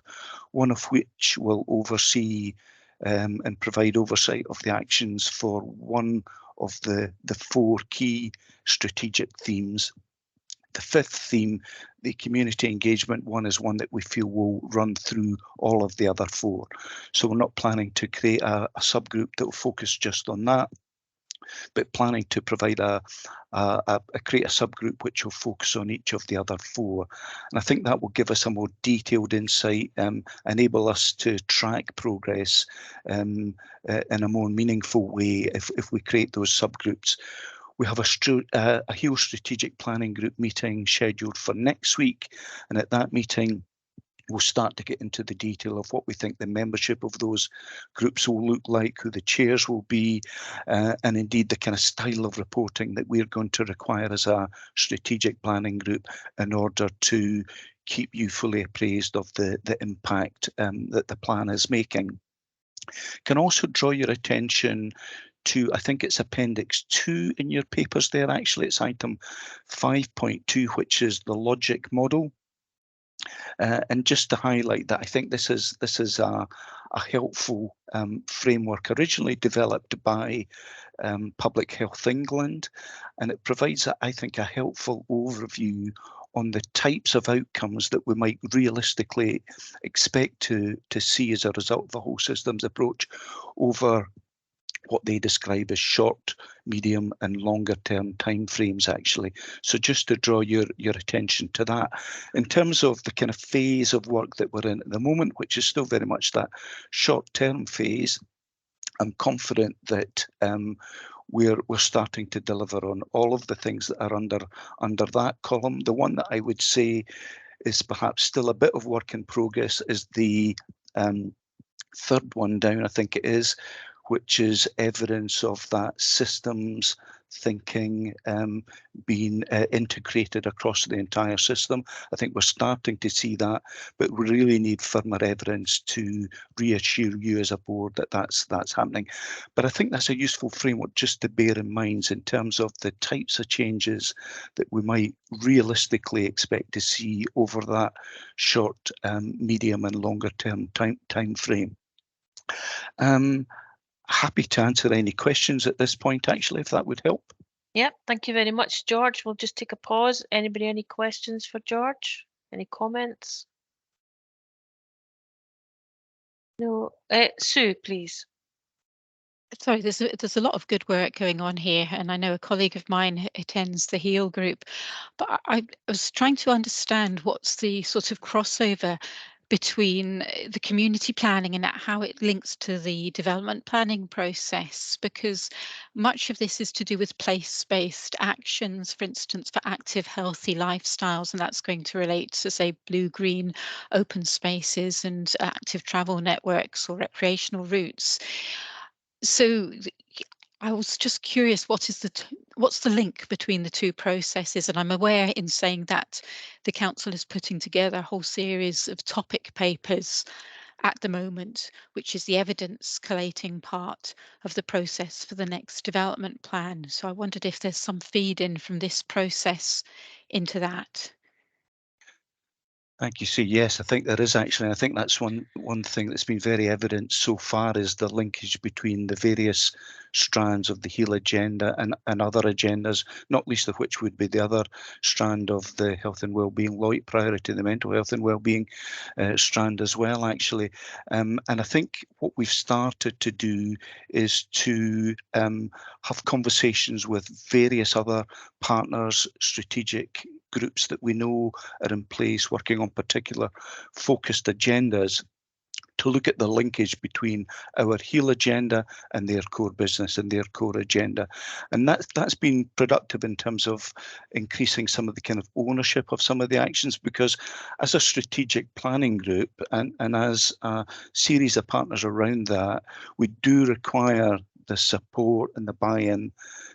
one of which will oversee and provide oversight of the actions for one of the 4 key strategic themes. The 5th theme, the community engagement one, is one that we feel will run through all of the other 4. So we're not planning to create a subgroup that will focus just on that, but planning to provide create a subgroup which will focus on each of the other 4. And I think that will give us a more detailed insight, enable us to track progress in a more meaningful way if we create those subgroups. We have a Hill Strategic Planning Group meeting scheduled for next week, and at that meeting we'll start to get into the detail of what we think the membership of those groups will look like, who the chairs will be, and indeed the kind of style of reporting that we're going to require as a strategic planning group in order to keep you fully appraised of the impact that the plan is making. Can also draw your attention to, I think it's Appendix 2 in your papers there, actually. It's item 5.2, which is the logic model. And just to highlight that, I think this is a helpful framework originally developed by Public Health England, and it provides, I think, a helpful overview on the types of outcomes that we might realistically expect to see as a result of the whole systems approach over what they describe as short, medium and longer term timeframes, actually. So just to draw your attention to that. In terms of the kind of phase of work that we're in at the moment, which is still very much that short term phase, I'm confident that we're starting to deliver on all of the things that are under that column. The one that I would say is perhaps still a bit of work in progress is the third one down, I think it is, which is evidence of that systems thinking being integrated across the entire system. I think we're starting to see that, but we really need firmer evidence to reassure you as a board that that's happening. But I think that's a useful framework just to bear in mind in terms of the types of changes that we might realistically expect to see over that short, medium and longer term time frame. Happy to answer any questions at this point, actually, if that would help. Yep, thank you very much, George. We'll just take a pause. Anybody any questions for George? Any comments? No. Sue, please. Sorry, there's a lot of good work going on here, and I know a colleague of mine attends the HEAL group, but I was trying to understand what's the sort of crossover between the community planning and how it links to the development planning process, because much of this is to do with place-based actions, for instance, for active, healthy lifestyles, and that's going to relate to, say, blue-green open spaces and active travel networks or recreational routes. So I was just curious, what's the link between the two processes? And I'm aware in saying that the council is putting together a whole series of topic papers at the moment, which is the evidence collating part of the process for the next development plan. So I wondered if there's some feed in from this process into that. Thank you, Sue. Yes, I think there is actually. I think that's one thing that's been very evident so far is the linkage between the various strands of the HEAL agenda and other agendas, not least of which would be the other strand of the health and wellbeing LOIT priority, the mental health and wellbeing strand as well, actually. And I think what we've started to do is to have conversations with various other partners, strategic groups that we know are in place working on particular focused agendas to look at the linkage between our HEAL agenda and their core business and their core agenda. And that's been productive in terms of increasing some of the kind of ownership of some of the actions, because as a strategic planning group and as a series of partners around that, we do require the support and the buy-in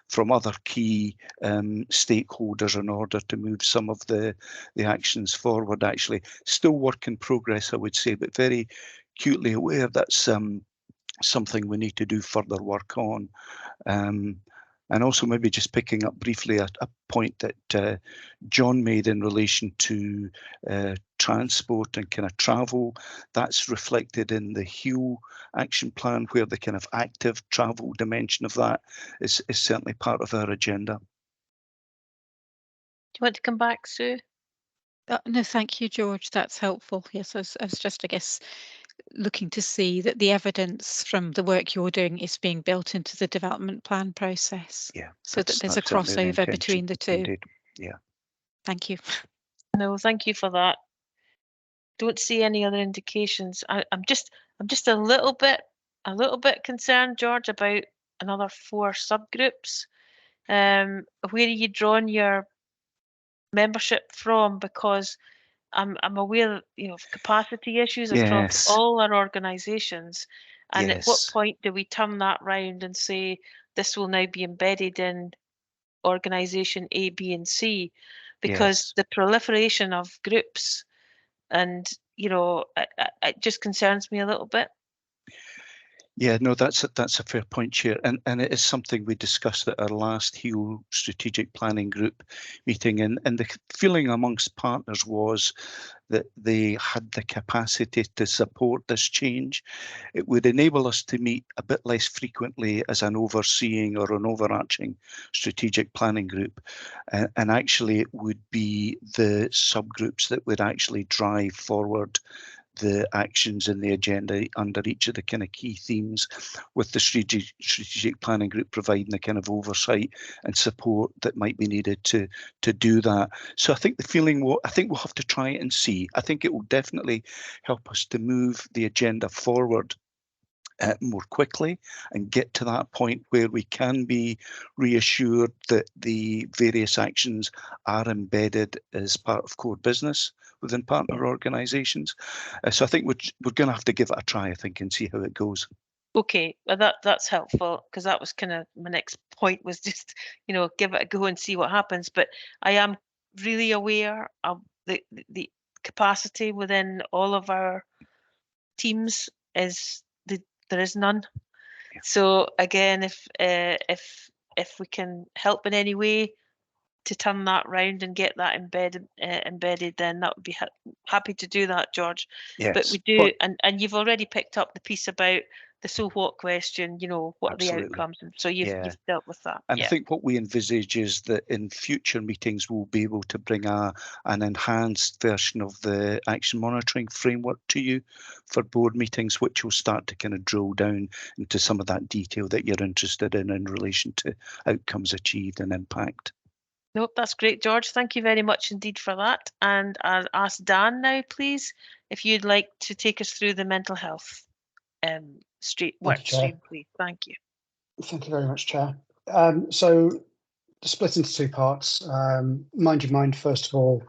from other key stakeholders in order to move some of the actions forward. Actually, still work in progress, I would say, but very acutely aware that's something we need to do further work on. And also maybe just picking up briefly a point that John made in relation to transport and kind of travel. That's reflected in the HEAL action plan, where the kind of active travel dimension of that is certainly part of our agenda. Do you want to come back, Sue? No, thank you, George. That's helpful. Yes, I was just, I guess, looking to see that the evidence from the work you're doing is being built into the development plan process. Yeah. So that there's a crossover between the two. Indeed. Yeah. Thank you. No, thank you for that. Don't see any other indications. I'm just a little bit concerned, George, about another 4 subgroups. where are you drawing your membership from? Because I'm aware, of capacity issues across Yes. all our organisations, and at what Yes. point do we turn that round and say this will now be embedded in organisation A, B, and C? Because Yes. the proliferation of groups, and it just concerns me a little bit. Yeah, no, that's a fair point, Chair, and it is something we discussed at our last HEAL strategic planning group meeting, and the feeling amongst partners was that they had the capacity to support this change. It would enable us to meet a bit less frequently as an overseeing or an overarching strategic planning group, and actually it would be the subgroups that would actually drive forward the actions in the agenda under each of the kind of key themes, with the strategic planning group providing the kind of oversight and support that might be needed to do that. So I think the feeling, I think we'll have to try it and see. I think it will definitely help us to move the agenda forward more quickly and get to that point where we can be reassured that the various actions are embedded as part of core business within partner organisations. So I think we're going to have to give it a try, I think, and see how it goes. Okay, well that's helpful, because that was kind of my next point, was just give it a go and see what happens. But I am really aware of the capacity within all of our teams there is none. Yeah. So again, if we can help in any way to turn that round and get that embedded, then that would be happy to do that, George. Yes, but we do, and you've already picked up the piece about the so what question, what are the absolutely. outcomes, and so you've dealt with that. And I think what we envisage is that in future meetings we'll be able to bring an enhanced version of the action monitoring framework to you for board meetings, which will start to kind of drill down into some of that detail that you're interested in relation to outcomes achieved and impact. Nope, that's great, George. Thank you very much indeed for that. And I'll ask Dan now, please, if you'd like to take us through the mental health work stream, please. Thank you. Thank you very much, Chair. So split into two parts. Mind Your Mind, first of all.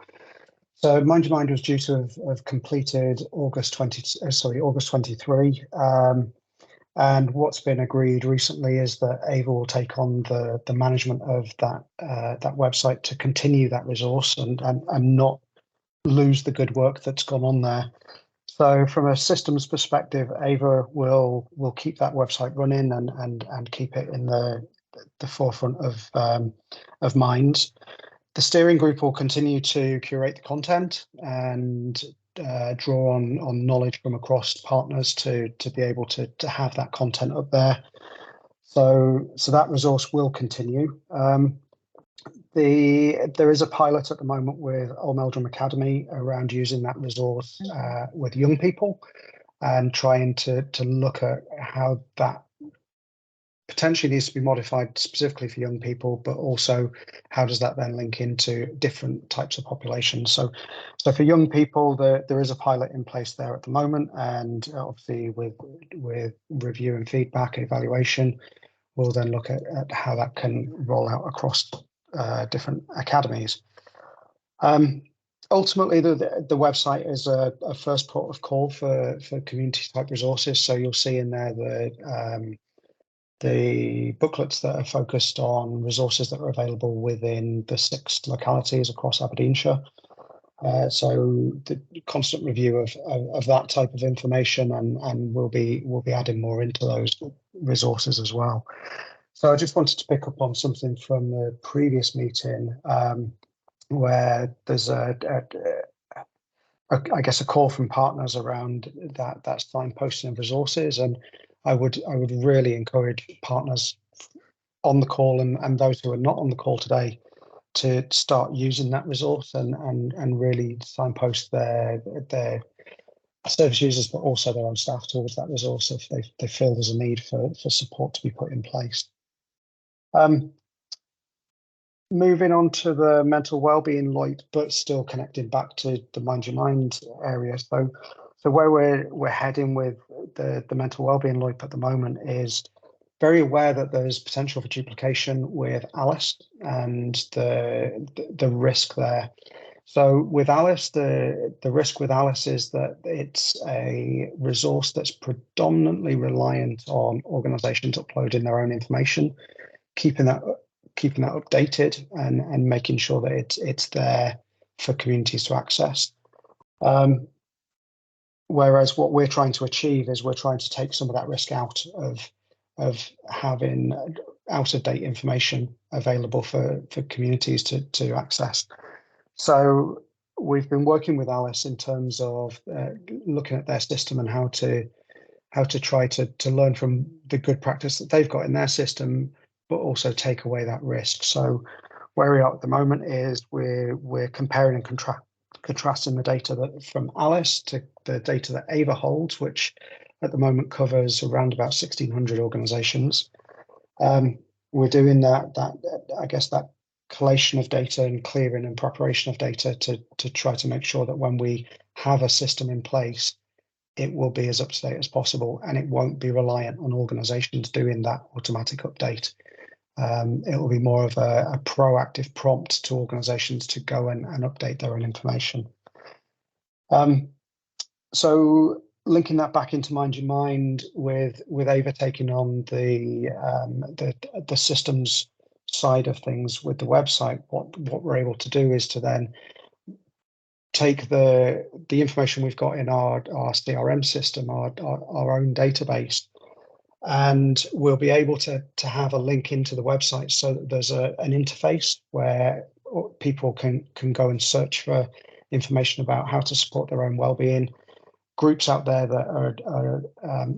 So Mind Your Mind was due to have completed August 23. And what's been agreed recently is that Ava will take on the management of that website to continue that resource and not lose the good work that's gone on there. So from a systems perspective, Ava will keep that website running and keep it in the forefront of minds. The steering group will continue to curate the content and draw on knowledge from across partners to be able to have that content up there. So that resource will continue. There is a pilot at the moment with Old Meldrum Academy around using that resource with young people and trying to look at how that potentially needs to be modified specifically for young people, but also how does that then link into different types of populations. So for young people, there is a pilot in place there at the moment, and obviously with review and feedback and evaluation, we'll then look at how that can roll out across different academies. Ultimately, the website is a first port of call for community type resources. So you'll see in there the booklets that are focused on resources that are available within the 6 localities across Aberdeenshire. So the constant review of that type of information, and we'll be adding more into those resources as well. So I just wanted to pick up on something from the previous meeting, where there's I guess a call from partners around that signposting of resources, and I would really encourage partners on the call and those who are not on the call today to start using that resource and really signpost their service users, but also their own staff towards that resource if they feel there's a need for support to be put in place. Moving on to the mental wellbeing LOIP, but still connecting back to the Mind Your Mind area. So where we're heading with the mental wellbeing LOIP at the moment is very aware that there's potential for duplication with Alice and the risk there. So with Alice, the risk with Alice is that it's a resource that's predominantly reliant on organisations uploading their own information, keeping that updated and making sure that it's there for communities to access. Whereas what we're trying to achieve is we're trying to take some of that risk out of having out-of-date information available for communities to access. So we've been working with Alice in terms of looking at their system and how to try to learn from the good practice that they've got in their system, but also take away that risk. So where we are at the moment is we're comparing and contrasting the data that from Alice to the data that Ava holds, which at the moment covers around about 1,600 organisations. We're doing that I guess that collation of data and clearing and preparation of data to try to make sure that when we have a system in place, it will be as up to date as possible and it won't be reliant on organisations doing that automatic update. It will be more of a proactive prompt to organisations to go and update their own information. So linking that back into Mind Your Mind with Ava taking on the systems side of things with the website, what we're able to do is to then take the information we've got in our CRM system, our own database, and we'll be able to have a link into the website so that there's an interface where people can go and search for information about how to support their own well-being. Groups out there that are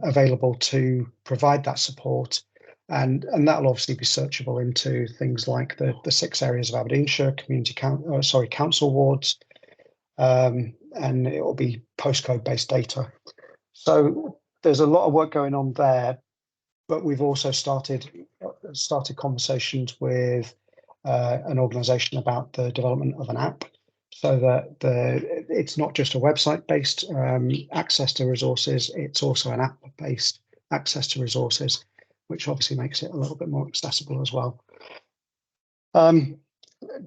available to provide that support, and that'll obviously be searchable into things like the 6 areas of Aberdeenshire council wards, and it will be postcode based data. So there's a lot of work going on there, but we've also started conversations with an organisation about the development of an app, so that it's not just a website-based access to resources, it's also an app-based access to resources, which obviously makes it a little bit more accessible as well.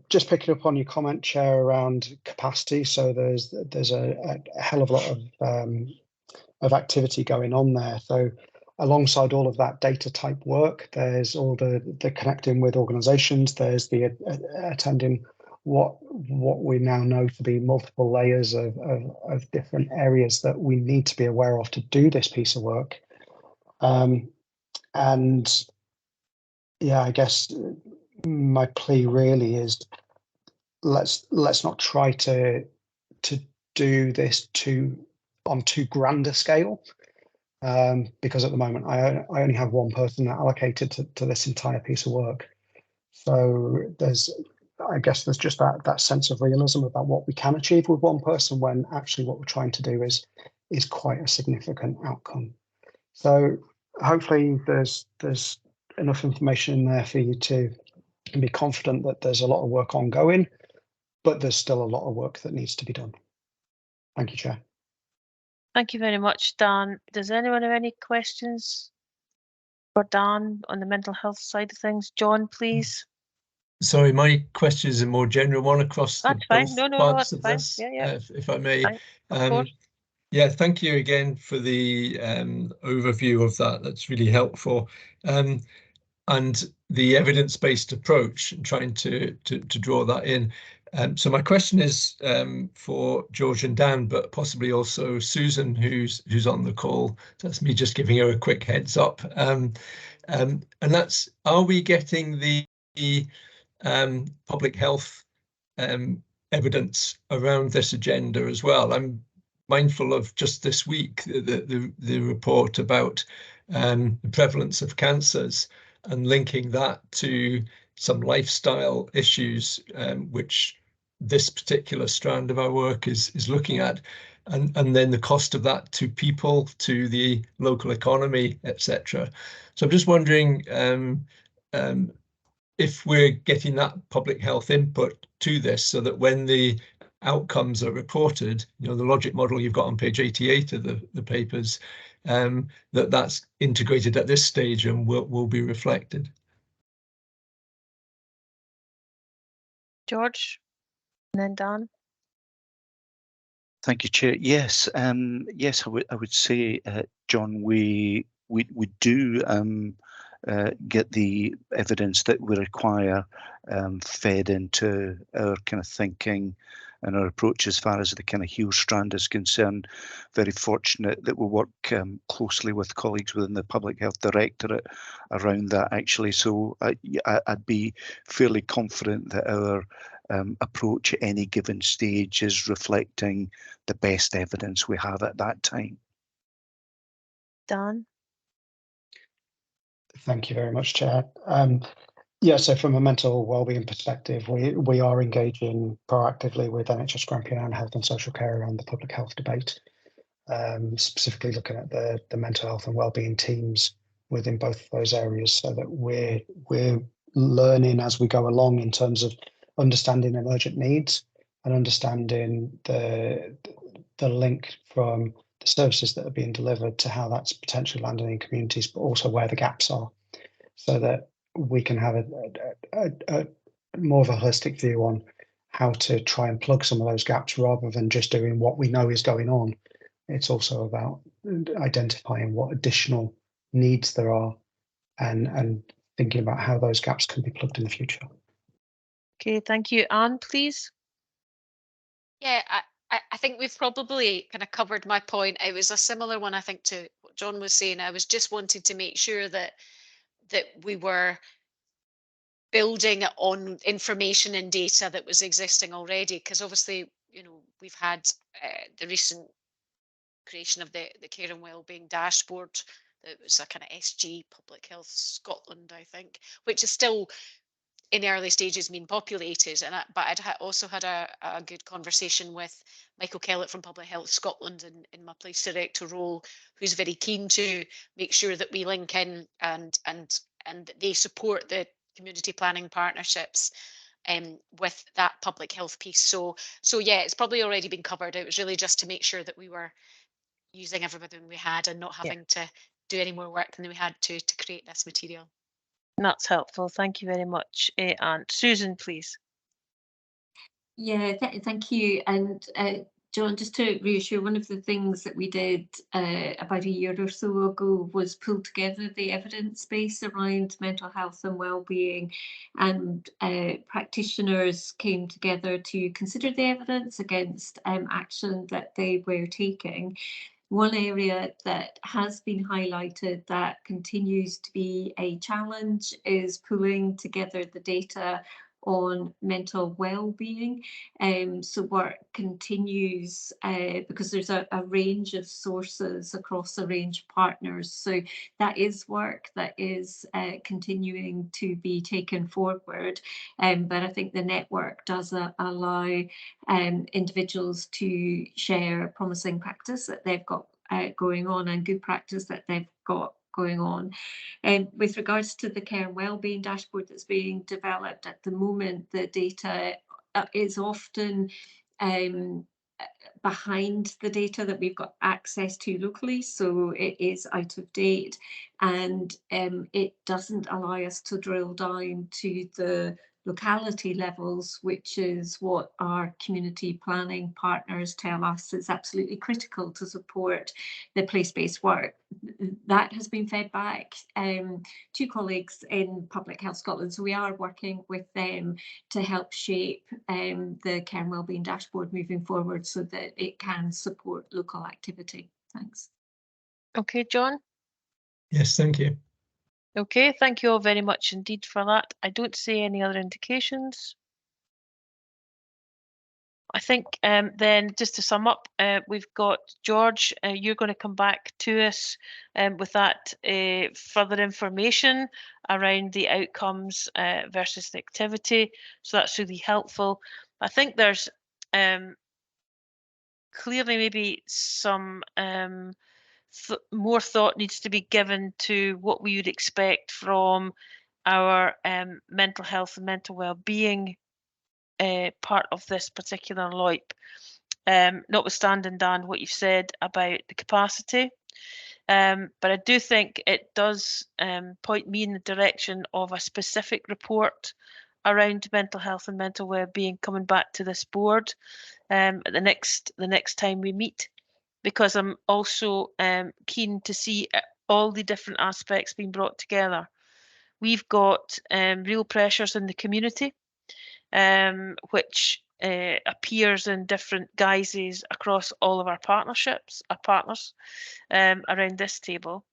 Just picking up on your comment, Chair, around capacity. So there's a hell of a lot of activity going on there. So alongside all of that data type work, there's all the connecting with organisations, there's the attending what we now know to be multiple layers of different areas that we need to be aware of to do this piece of work. And yeah, I guess my plea really is let's not try to do this on too grand a scale, because at the moment I only have one person allocated to this entire piece of work. So I guess there's just that sense of realism about what we can achieve with one person, when actually what we're trying to do is quite a significant outcome. So hopefully there's enough information in there for you to be confident that there's a lot of work ongoing, but there's still a lot of work that needs to be done. Thank you, Chair. Thank you very much, Dan. Does anyone have any questions for Dan on the mental health side of things? John, please. Sorry, my question is a more general one across That's the fine. both No, parts that's of fine. this, Yeah. if I may. Fine. Of course. Yeah, thank you again for the overview of that. That's really helpful. And the evidence-based approach, and trying to draw that in. So my question is for George and Dan, but possibly also Susan, who's on the call. So that's me just giving her a quick heads up. And that's, are we getting the public health evidence around this agenda as well? I'm mindful of just this week the report about the prevalence of cancers and linking that to some lifestyle issues, which this particular strand of our work is looking at, and then the cost of that to people, to the local economy, etc. So I'm just wondering if we're getting that public health input to this, so that when the outcomes are reported, the logic model you've got on page 88 of the papers, that's integrated at this stage and will be reflected. George, and then Dan. Thank you, Chair. Yes, yes, I would say, John, we do get the evidence that we require fed into our kind of thinking and our approach as far as the kind of heel strand is concerned. Very fortunate that we work closely with colleagues within the Public Health Directorate around that, actually. So I'd be fairly confident that our approach at any given stage is reflecting the best evidence we have at that time. Dan? Thank you very much, Chair. Yeah, so from a mental wellbeing perspective, we are engaging proactively with NHS Grampian and Health and Social Care around the public health debate, specifically looking at the mental health and wellbeing teams within both of those areas, so that we're learning as we go along in terms of understanding emergent needs and understanding the link from the services that are being delivered to how that's potentially landing in communities, but also where the gaps are, so that we can have a more of a holistic view on how to try and plug some of those gaps rather than just doing what we know is going on. It's also about identifying what additional needs there are and thinking about how those gaps can be plugged in the future. Okay, thank you. Anne, please. Yeah, I think we've probably kind of covered my point. It was a similar one, I think, to what John was saying. I was just wanting to make sure that we were building on information and data that was existing already, because obviously, you know, we've had the recent creation of the Care and Wellbeing dashboard. That was a kind of SG, Public Health Scotland, I think, which is still in the early stages being populated. But I'd also had a good conversation with Michael Kellett from Public Health Scotland in my place director role, who's very keen to make sure that we link in and they support the community planning partnerships with that public health piece. So yeah, it's probably already been covered. It was really just to make sure that we were using everything we had and not having to do any more work than we had to create this material. That's helpful. Thank you very much, Anne. Susan, please. Yeah, thank you. And John, just to reassure, one of the things that we did about a year or so ago was pull together the evidence base around mental health and wellbeing, and practitioners came together to consider the evidence against action that they were taking. One area that has been highlighted that continues to be a challenge is pulling together the data on mental well-being. So work continues because there's a range of sources across a range of partners. So that is work that is continuing to be taken forward. But I think the network does allow individuals to share promising practice that they've got going on and good practice that they've got going on. With regards to the care and wellbeing dashboard that's being developed at the moment, the data is often behind the data that we've got access to locally, so it is out of date, and it doesn't allow us to drill down to the locality levels, which is what our community planning partners tell us is absolutely critical to support the place-based work. That has been fed back to colleagues in Public Health Scotland, so we are working with them to help shape the Care and Wellbeing dashboard moving forward so that it can support local activity. Thanks. Okay, John. Yes, thank you. Okay, thank you all very much indeed for that. I don't see any other indications. I think then, just to sum up, we've got George, you're going to come back to us with that further information around the outcomes versus the activity. So that's really helpful. I think there's clearly maybe some more thought needs to be given to what we would expect from our mental health and mental well-being part of this particular LOIP. Notwithstanding, Dan, what you've said about the capacity, But I do think it does point me in the direction of a specific report around mental health and mental well-being coming back to this board at the next time we meet, because I'm also keen to see all the different aspects being brought together. We've got real pressures in the community, which appears in different guises across all of our partners around this table.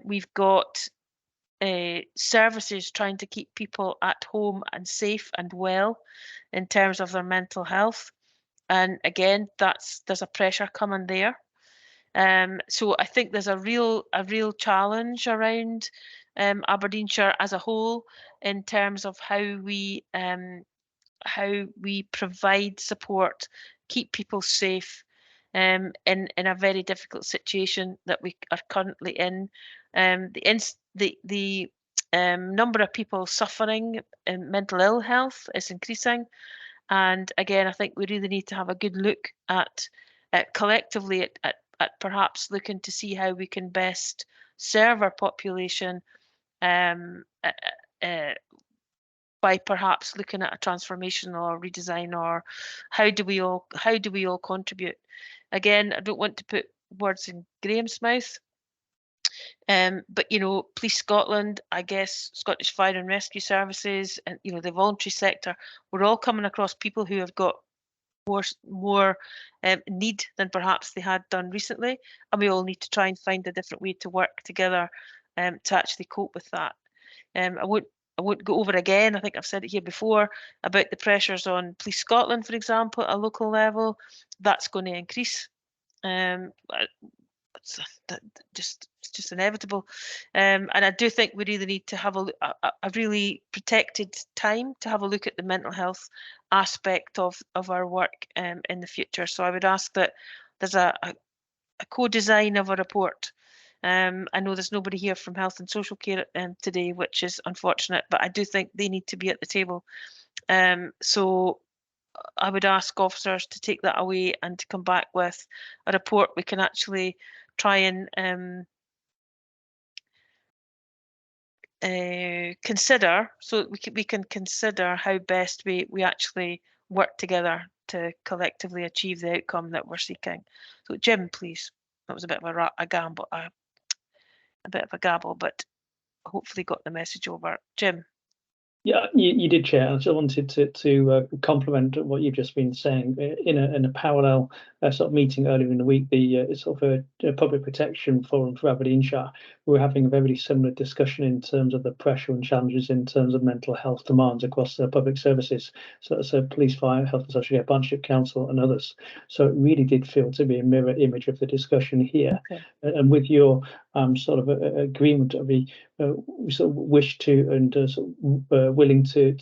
We've got services trying to keep people at home and safe and well in terms of their mental health. And again, there's a pressure coming there. So I think there's a real challenge around Aberdeenshire as a whole in terms of how we provide support, keep people safe in a very difficult situation that we are currently in. The number of people suffering in mental ill health is increasing, and again, I think we really need to have a good look at collectively at perhaps looking to see how we can best serve our population by perhaps looking at a transformation or redesign, or how do we all contribute. Again, I don't want to put words in Graham's mouth, but you know, Police Scotland, I guess Scottish Fire and Rescue Services, and you know, the voluntary sector, we're all coming across people who have got more need than perhaps they had done recently, and we all need to try and find a different way to work together to actually cope with that. I won't go over again. I think I've said it here before about the pressures on Police Scotland, for example, at a local level. That's going to increase. It's just inevitable. And I do think we really need to have a really protected time to have a look at the mental health aspect of our work in the future. So I would ask that there's a co-design of a report. I know there's nobody here from Health and Social Care today, which is unfortunate, but I do think they need to be at the table. So I would ask officers to take that away and to come back with a report we can actually try and consider, so we can consider how best we actually work together to collectively achieve the outcome that we're seeking. So Jim, please. That was a bit of a gamble, a bit of a gabble, but hopefully got the message over. Jim. Yeah, you did, Chair. I just wanted to complement what you've just been saying. In a parallel sort of meeting earlier in the week, the sort of a public protection forum for Aberdeenshire, we were having a very similar discussion in terms of the pressure and challenges in terms of mental health demands across the public services, so police, fire, health and social care, partnership council, and others. So it really did feel to be a mirror image of the discussion here. Okay. And with your sort of agreement of the we sort of wish to and willing to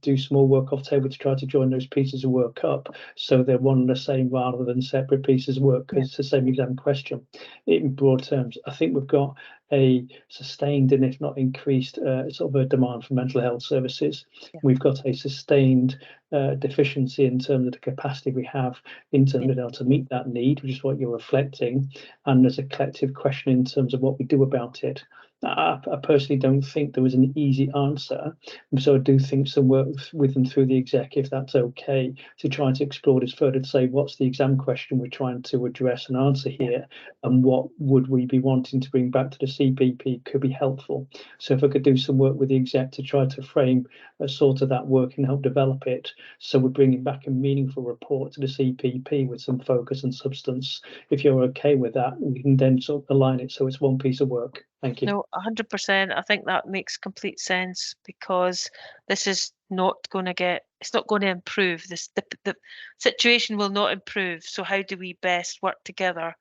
do some more work off table to try to join those pieces of work up, so they're one and the same rather than separate pieces of work, because it's the same exam question. In broad terms, I think we've got a sustained and if not increased sort of a demand for mental health services. Yeah. We've got a sustained deficiency in terms of the capacity we have in terms of being able to meet that need, which is what you're reflecting, and there's a collective question in terms of what we do about it. I personally don't think there was an easy answer, so I do think some work with and through the exec, if that's okay, to try to explore this further, to say what's the exam question we're trying to address and answer here, and what would we be wanting to bring back to the CPP could be helpful. So if I could do some work with the exec to try to frame a sort of that work and help develop it, so we're bringing back a meaningful report to the CPP with some focus and substance. If you're okay with that, we can then sort of align it so it's one piece of work. Thank you. No, 100%. I think that makes complete sense, because this is not going to it's not going to improve. The situation will not improve. So how do we best work together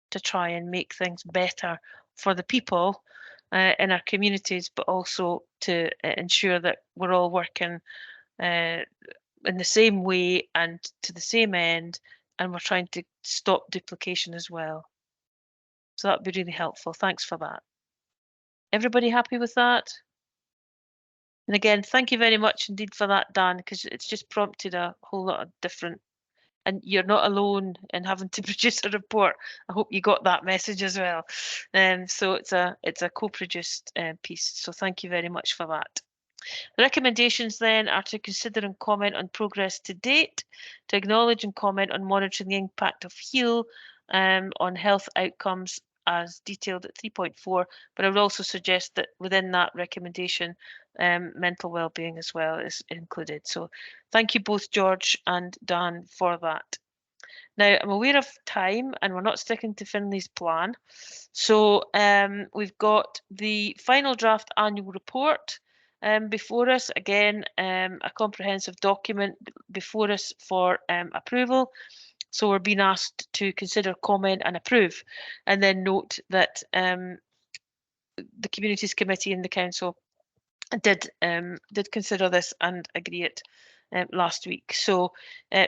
to try and make things better for the people in our communities, but also to ensure that we're all working in the same way and to the same end, and we're trying to stop duplication as well. So that would be really helpful. Thanks for that. Everybody happy with that? And again, thank you very much indeed for that, Dan, because it's just prompted a whole lot of different and you're not alone in having to produce a report. I hope you got that message as well. So it's a co-produced piece. So thank you very much for that. The recommendations then are to consider and comment on progress to date, to acknowledge and comment on monitoring the impact of HEAL on health outcomes as detailed at 3.4, but I would also suggest that within that recommendation, mental well-being as well is included. So thank you both, George and Dan, for that. Now, I'm aware of time and we're not sticking to Finley's plan. So we've got the final draft annual report before us. Again, a comprehensive document before us for approval. So we're being asked to consider, comment and approve, and then note that the Communities Committee and the Council did consider this and agree it last week. So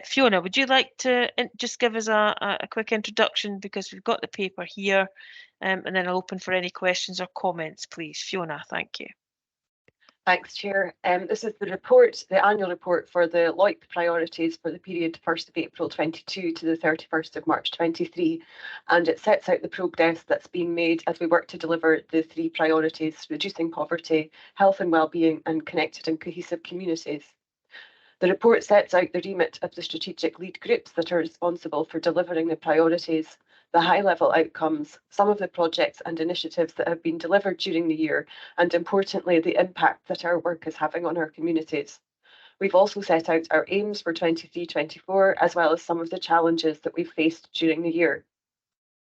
Fiona, would you like to just give us a quick introduction, because we've got the paper here, and then I'll open for any questions or comments, please. Fiona, thank you. Thanks, Chair. This is the report, the annual report for the LOIP priorities for the period 1st of April 22 to the 31st of March 23, and it sets out the progress that's being made as we work to deliver the 3 priorities: reducing poverty, health and wellbeing, and connected and cohesive communities. The report sets out the remit of the strategic lead groups that are responsible for delivering the priorities, the high-level outcomes, some of the projects and initiatives that have been delivered during the year, and importantly, the impact that our work is having on our communities. We've also set out our aims for 23-24, as well as some of the challenges that we've faced during the year.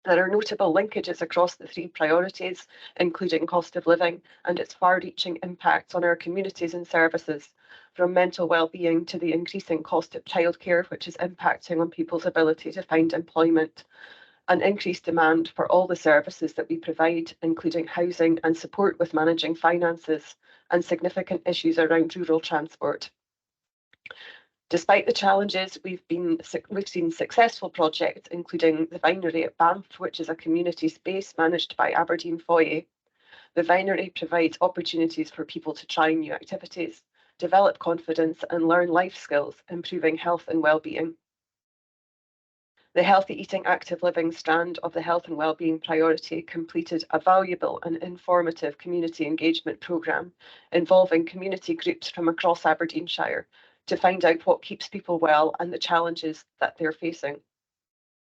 There are notable linkages across the 3 priorities, including cost of living and its far-reaching impacts on our communities and services, from mental well-being to the increasing cost of childcare, which is impacting on people's ability to find employment, an increased demand for all the services that we provide, including housing and support with managing finances, and significant issues around rural transport. Despite the challenges, we've seen successful projects, including the Vinery at Banff, which is a community space managed by Aberdeen Foyer. The Vinery provides opportunities for people to try new activities, develop confidence and learn life skills, improving health and well-being. The Healthy Eating Active Living strand of the health and wellbeing priority completed a valuable and informative community engagement programme involving community groups from across Aberdeenshire to find out what keeps people well and the challenges that they're facing.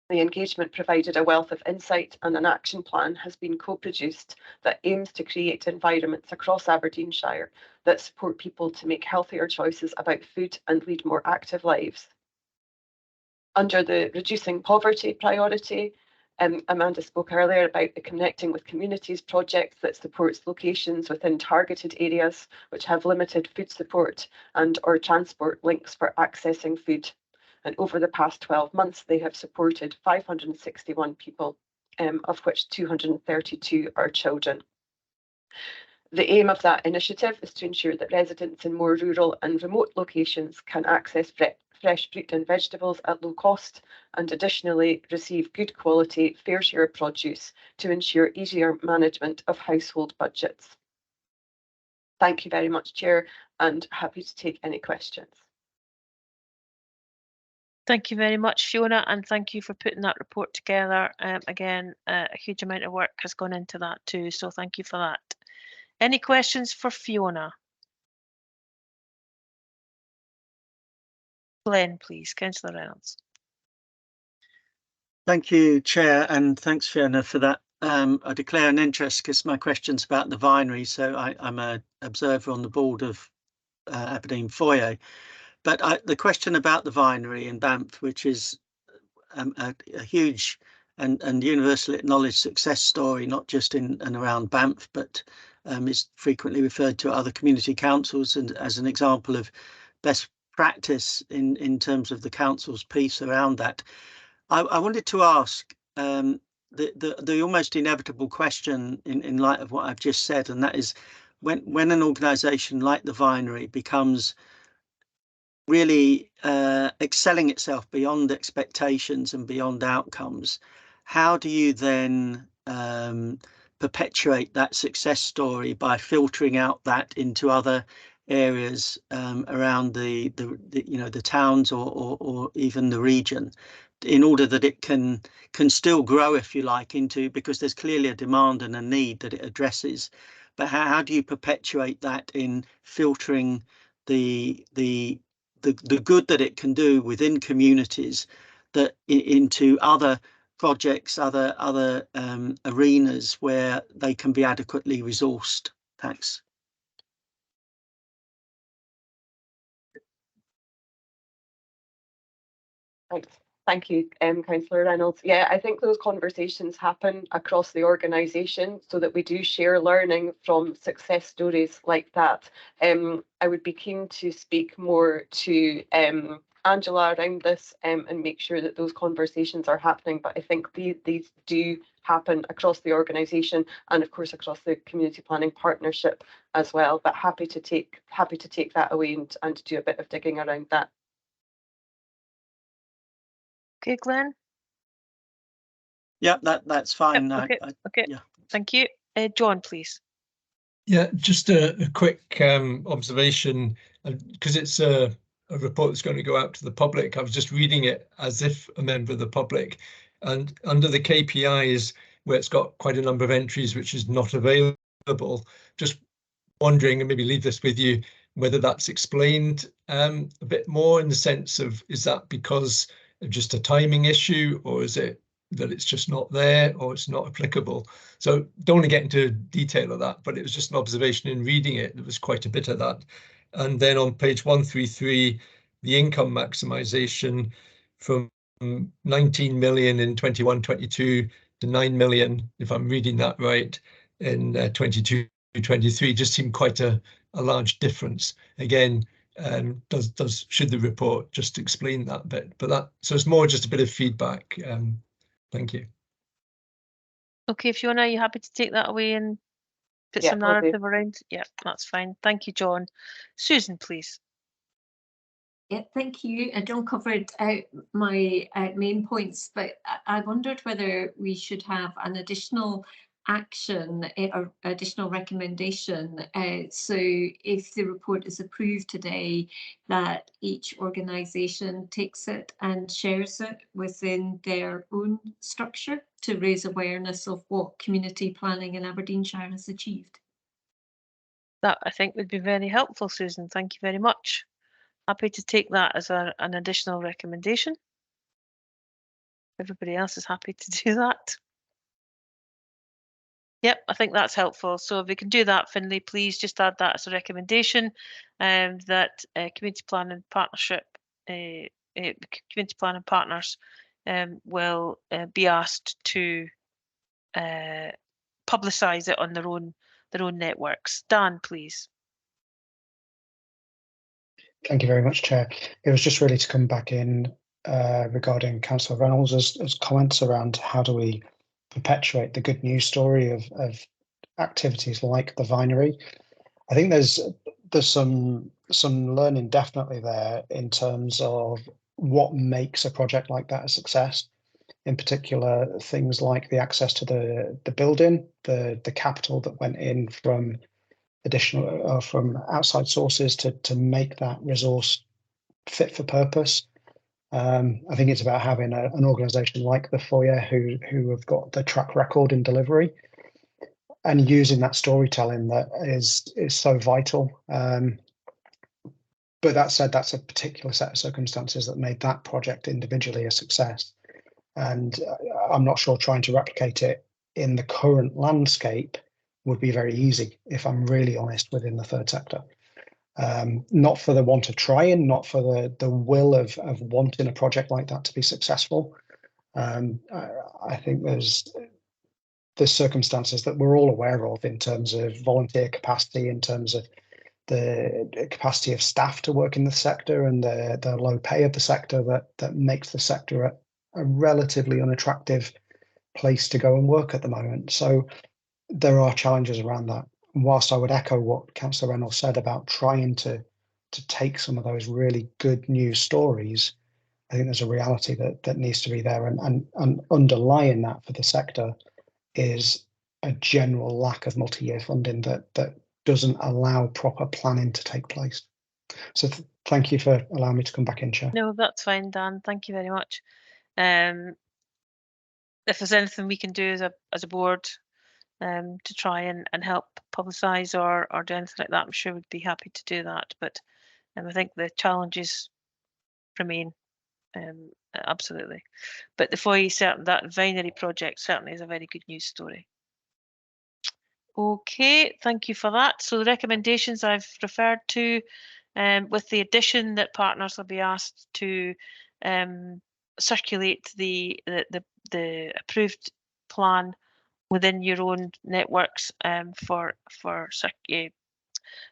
The engagement provided a wealth of insight, and an action plan has been co-produced that aims to create environments across Aberdeenshire that support people to make healthier choices about food and lead more active lives. Under the reducing poverty priority, Amanda spoke earlier about the Connecting with Communities project that supports locations within targeted areas which have limited food support and or transport links for accessing food. And over the past 12 months, they have supported 561 people, of which 232 are children. The aim of that initiative is to ensure that residents in more rural and remote locations can access fresh fruit and vegetables at low cost, and additionally receive good quality, fair share produce to ensure easier management of household budgets. Thank you very much, Chair, and happy to take any questions. Thank you very much, Fiona, and thank you for putting that report together. Again, a huge amount of work has gone into that too, so thank you for that. Any questions for Fiona? Glenn, please, Councillor Reynolds. Thank you, Chair, and thanks, Fiona, for that. I declare an interest because my question's about the Vinery, so I'm an observer on the board of Aberdeen Foyer. But the question about the Vinery in Banff, which is a huge and universally acknowledged success story, not just in and around Banff, but is frequently referred to other community councils and as an example of best practice in terms of the council's piece around that. I wanted to ask the almost inevitable question in light of what I've just said, and that is when an organisation like the Vinery becomes really excelling itself beyond expectations and beyond outcomes, how do you then perpetuate that success story by filtering out that into other areas around the you know, the towns or even the region, in order that it can still grow, if you like, into, because there's clearly a demand and a need that it addresses. But how do you perpetuate that in filtering the good that it can do within communities that into other projects, other arenas where they can be adequately resourced? Thanks. Thanks. Thank you, Councillor Reynolds. Yeah, I think those conversations happen across the organisation so that we do share learning from success stories like that. I would be keen to speak more to Angela around this and make sure that those conversations are happening. But I think these do happen across the organisation and, of course, across the community planning partnership as well. But happy to take that away and do a bit of digging around that. Okay, Glenn. Yeah, that's fine. Yep, okay, okay. Yeah. Thank you. John, please. Yeah, just a quick observation, because it's a report that's going to go out to the public. I was just reading it as if a member of the public, and under the KPIs, where it's got quite a number of entries which is not available, just wondering, and maybe leave this with you, whether that's explained a bit more, in the sense of, is that because of just a timing issue, or is it that it's just not there, or it's not applicable? So don't want to get into detail of that, but it was just an observation in reading it. There was quite a bit of that. And then on page 133, the income maximisation from 19 million in 21-22 to 9 million, if I'm reading that right, in 22-23, just seemed quite a large difference. Again, should the report just explain that bit? But so it's more just a bit of feedback. Thank you. Okay, Fiona, are you happy to take that away and put Yeah, some narrative around? Yeah, that's fine. Thank you, John. Susan, please. Yeah, thank you. John covered out my main points, but I wondered whether we should have an additional action or additional recommendation. So if the report is approved today, that each organisation takes it and shares it within their own structure to raise awareness of what community planning in Aberdeenshire has achieved. That, I think, would be very helpful, Susan. Thank you very much. Happy to take that as an additional recommendation. Everybody else is happy to do that. Yep, I think that's helpful. So if we can do that, Finlay, please just add that as a recommendation, that community planning partnership, community planning partners will be asked to publicise it on their own networks. Dan, please. Thank you very much, Chair. It was just really to come back in regarding Councillor Reynolds' comments around how do we perpetuate the good news story of activities like the vinery. I think there's some learning definitely there in terms of what makes a project like that a success. In particular, things like the access to the building, the capital that went in from additional from outside sources to make that resource fit for purpose. I think it's about having an organisation like the Foyer who have got the track record in delivery and using that storytelling that is so vital. But that said, that's a particular set of circumstances that made that project individually a success. And I'm not sure trying to replicate it in the current landscape would be very easy, if I'm really honest, within the third sector. Not for the want of trying, not for the will of wanting a project like that to be successful. I think there's circumstances that we're all aware of in terms of volunteer capacity, in terms of the capacity of staff to work in the sector and the low pay of the sector that makes the sector a relatively unattractive place to go and work at the moment. So there are challenges around that. And whilst I would echo what Councillor Reynolds said about trying to take some of those really good news stories, I think there's a reality that needs to be there, and underlying that for the sector is a general lack of multi-year funding that doesn't allow proper planning to take place. So thank you for allowing me to come back in, Chair. No, that's fine, Dan. Thank you very much. If there's anything we can do as a board to try and help publicise or do anything like that, I'm sure we'd be happy to do that. But I think the challenges remain, absolutely. But the foyer, that vinery project certainly is a very good news story. Okay, thank you for that. So the recommendations I've referred to, with the addition that partners will be asked to circulate the approved plan within your own networks for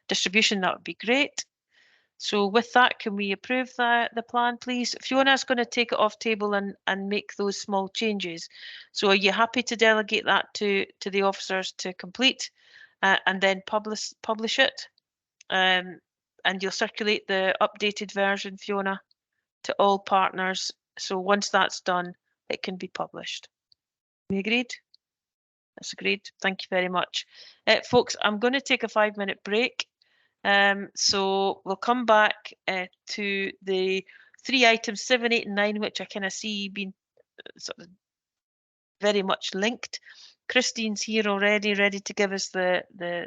distribution, that would be great. So with that, can we approve the plan, please? Fiona's going to take it off table and make those small changes. So are you happy to delegate that to the officers to complete and then publish it? And you'll circulate the updated version, Fiona, to all partners. So once that's done, it can be published. We agreed? That's agreed. Thank you very much. Folks, I'm going to take a 5-minute break. So we'll come back to the 3 items, 7, 8 and 9, which I kind of see being sort of very much linked. Christine's here already, ready to give us the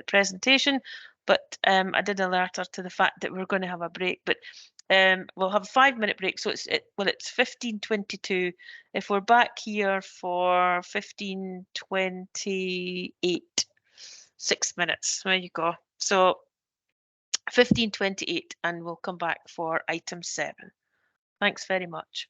presentation, but I did alert her to the fact that we're going to have a break. But we'll have a 5-minute break, so it's 15:22. If we're back here for 15:28, 6 minutes. There you go. So 15:28, and we'll come back for item 7. Thanks very much.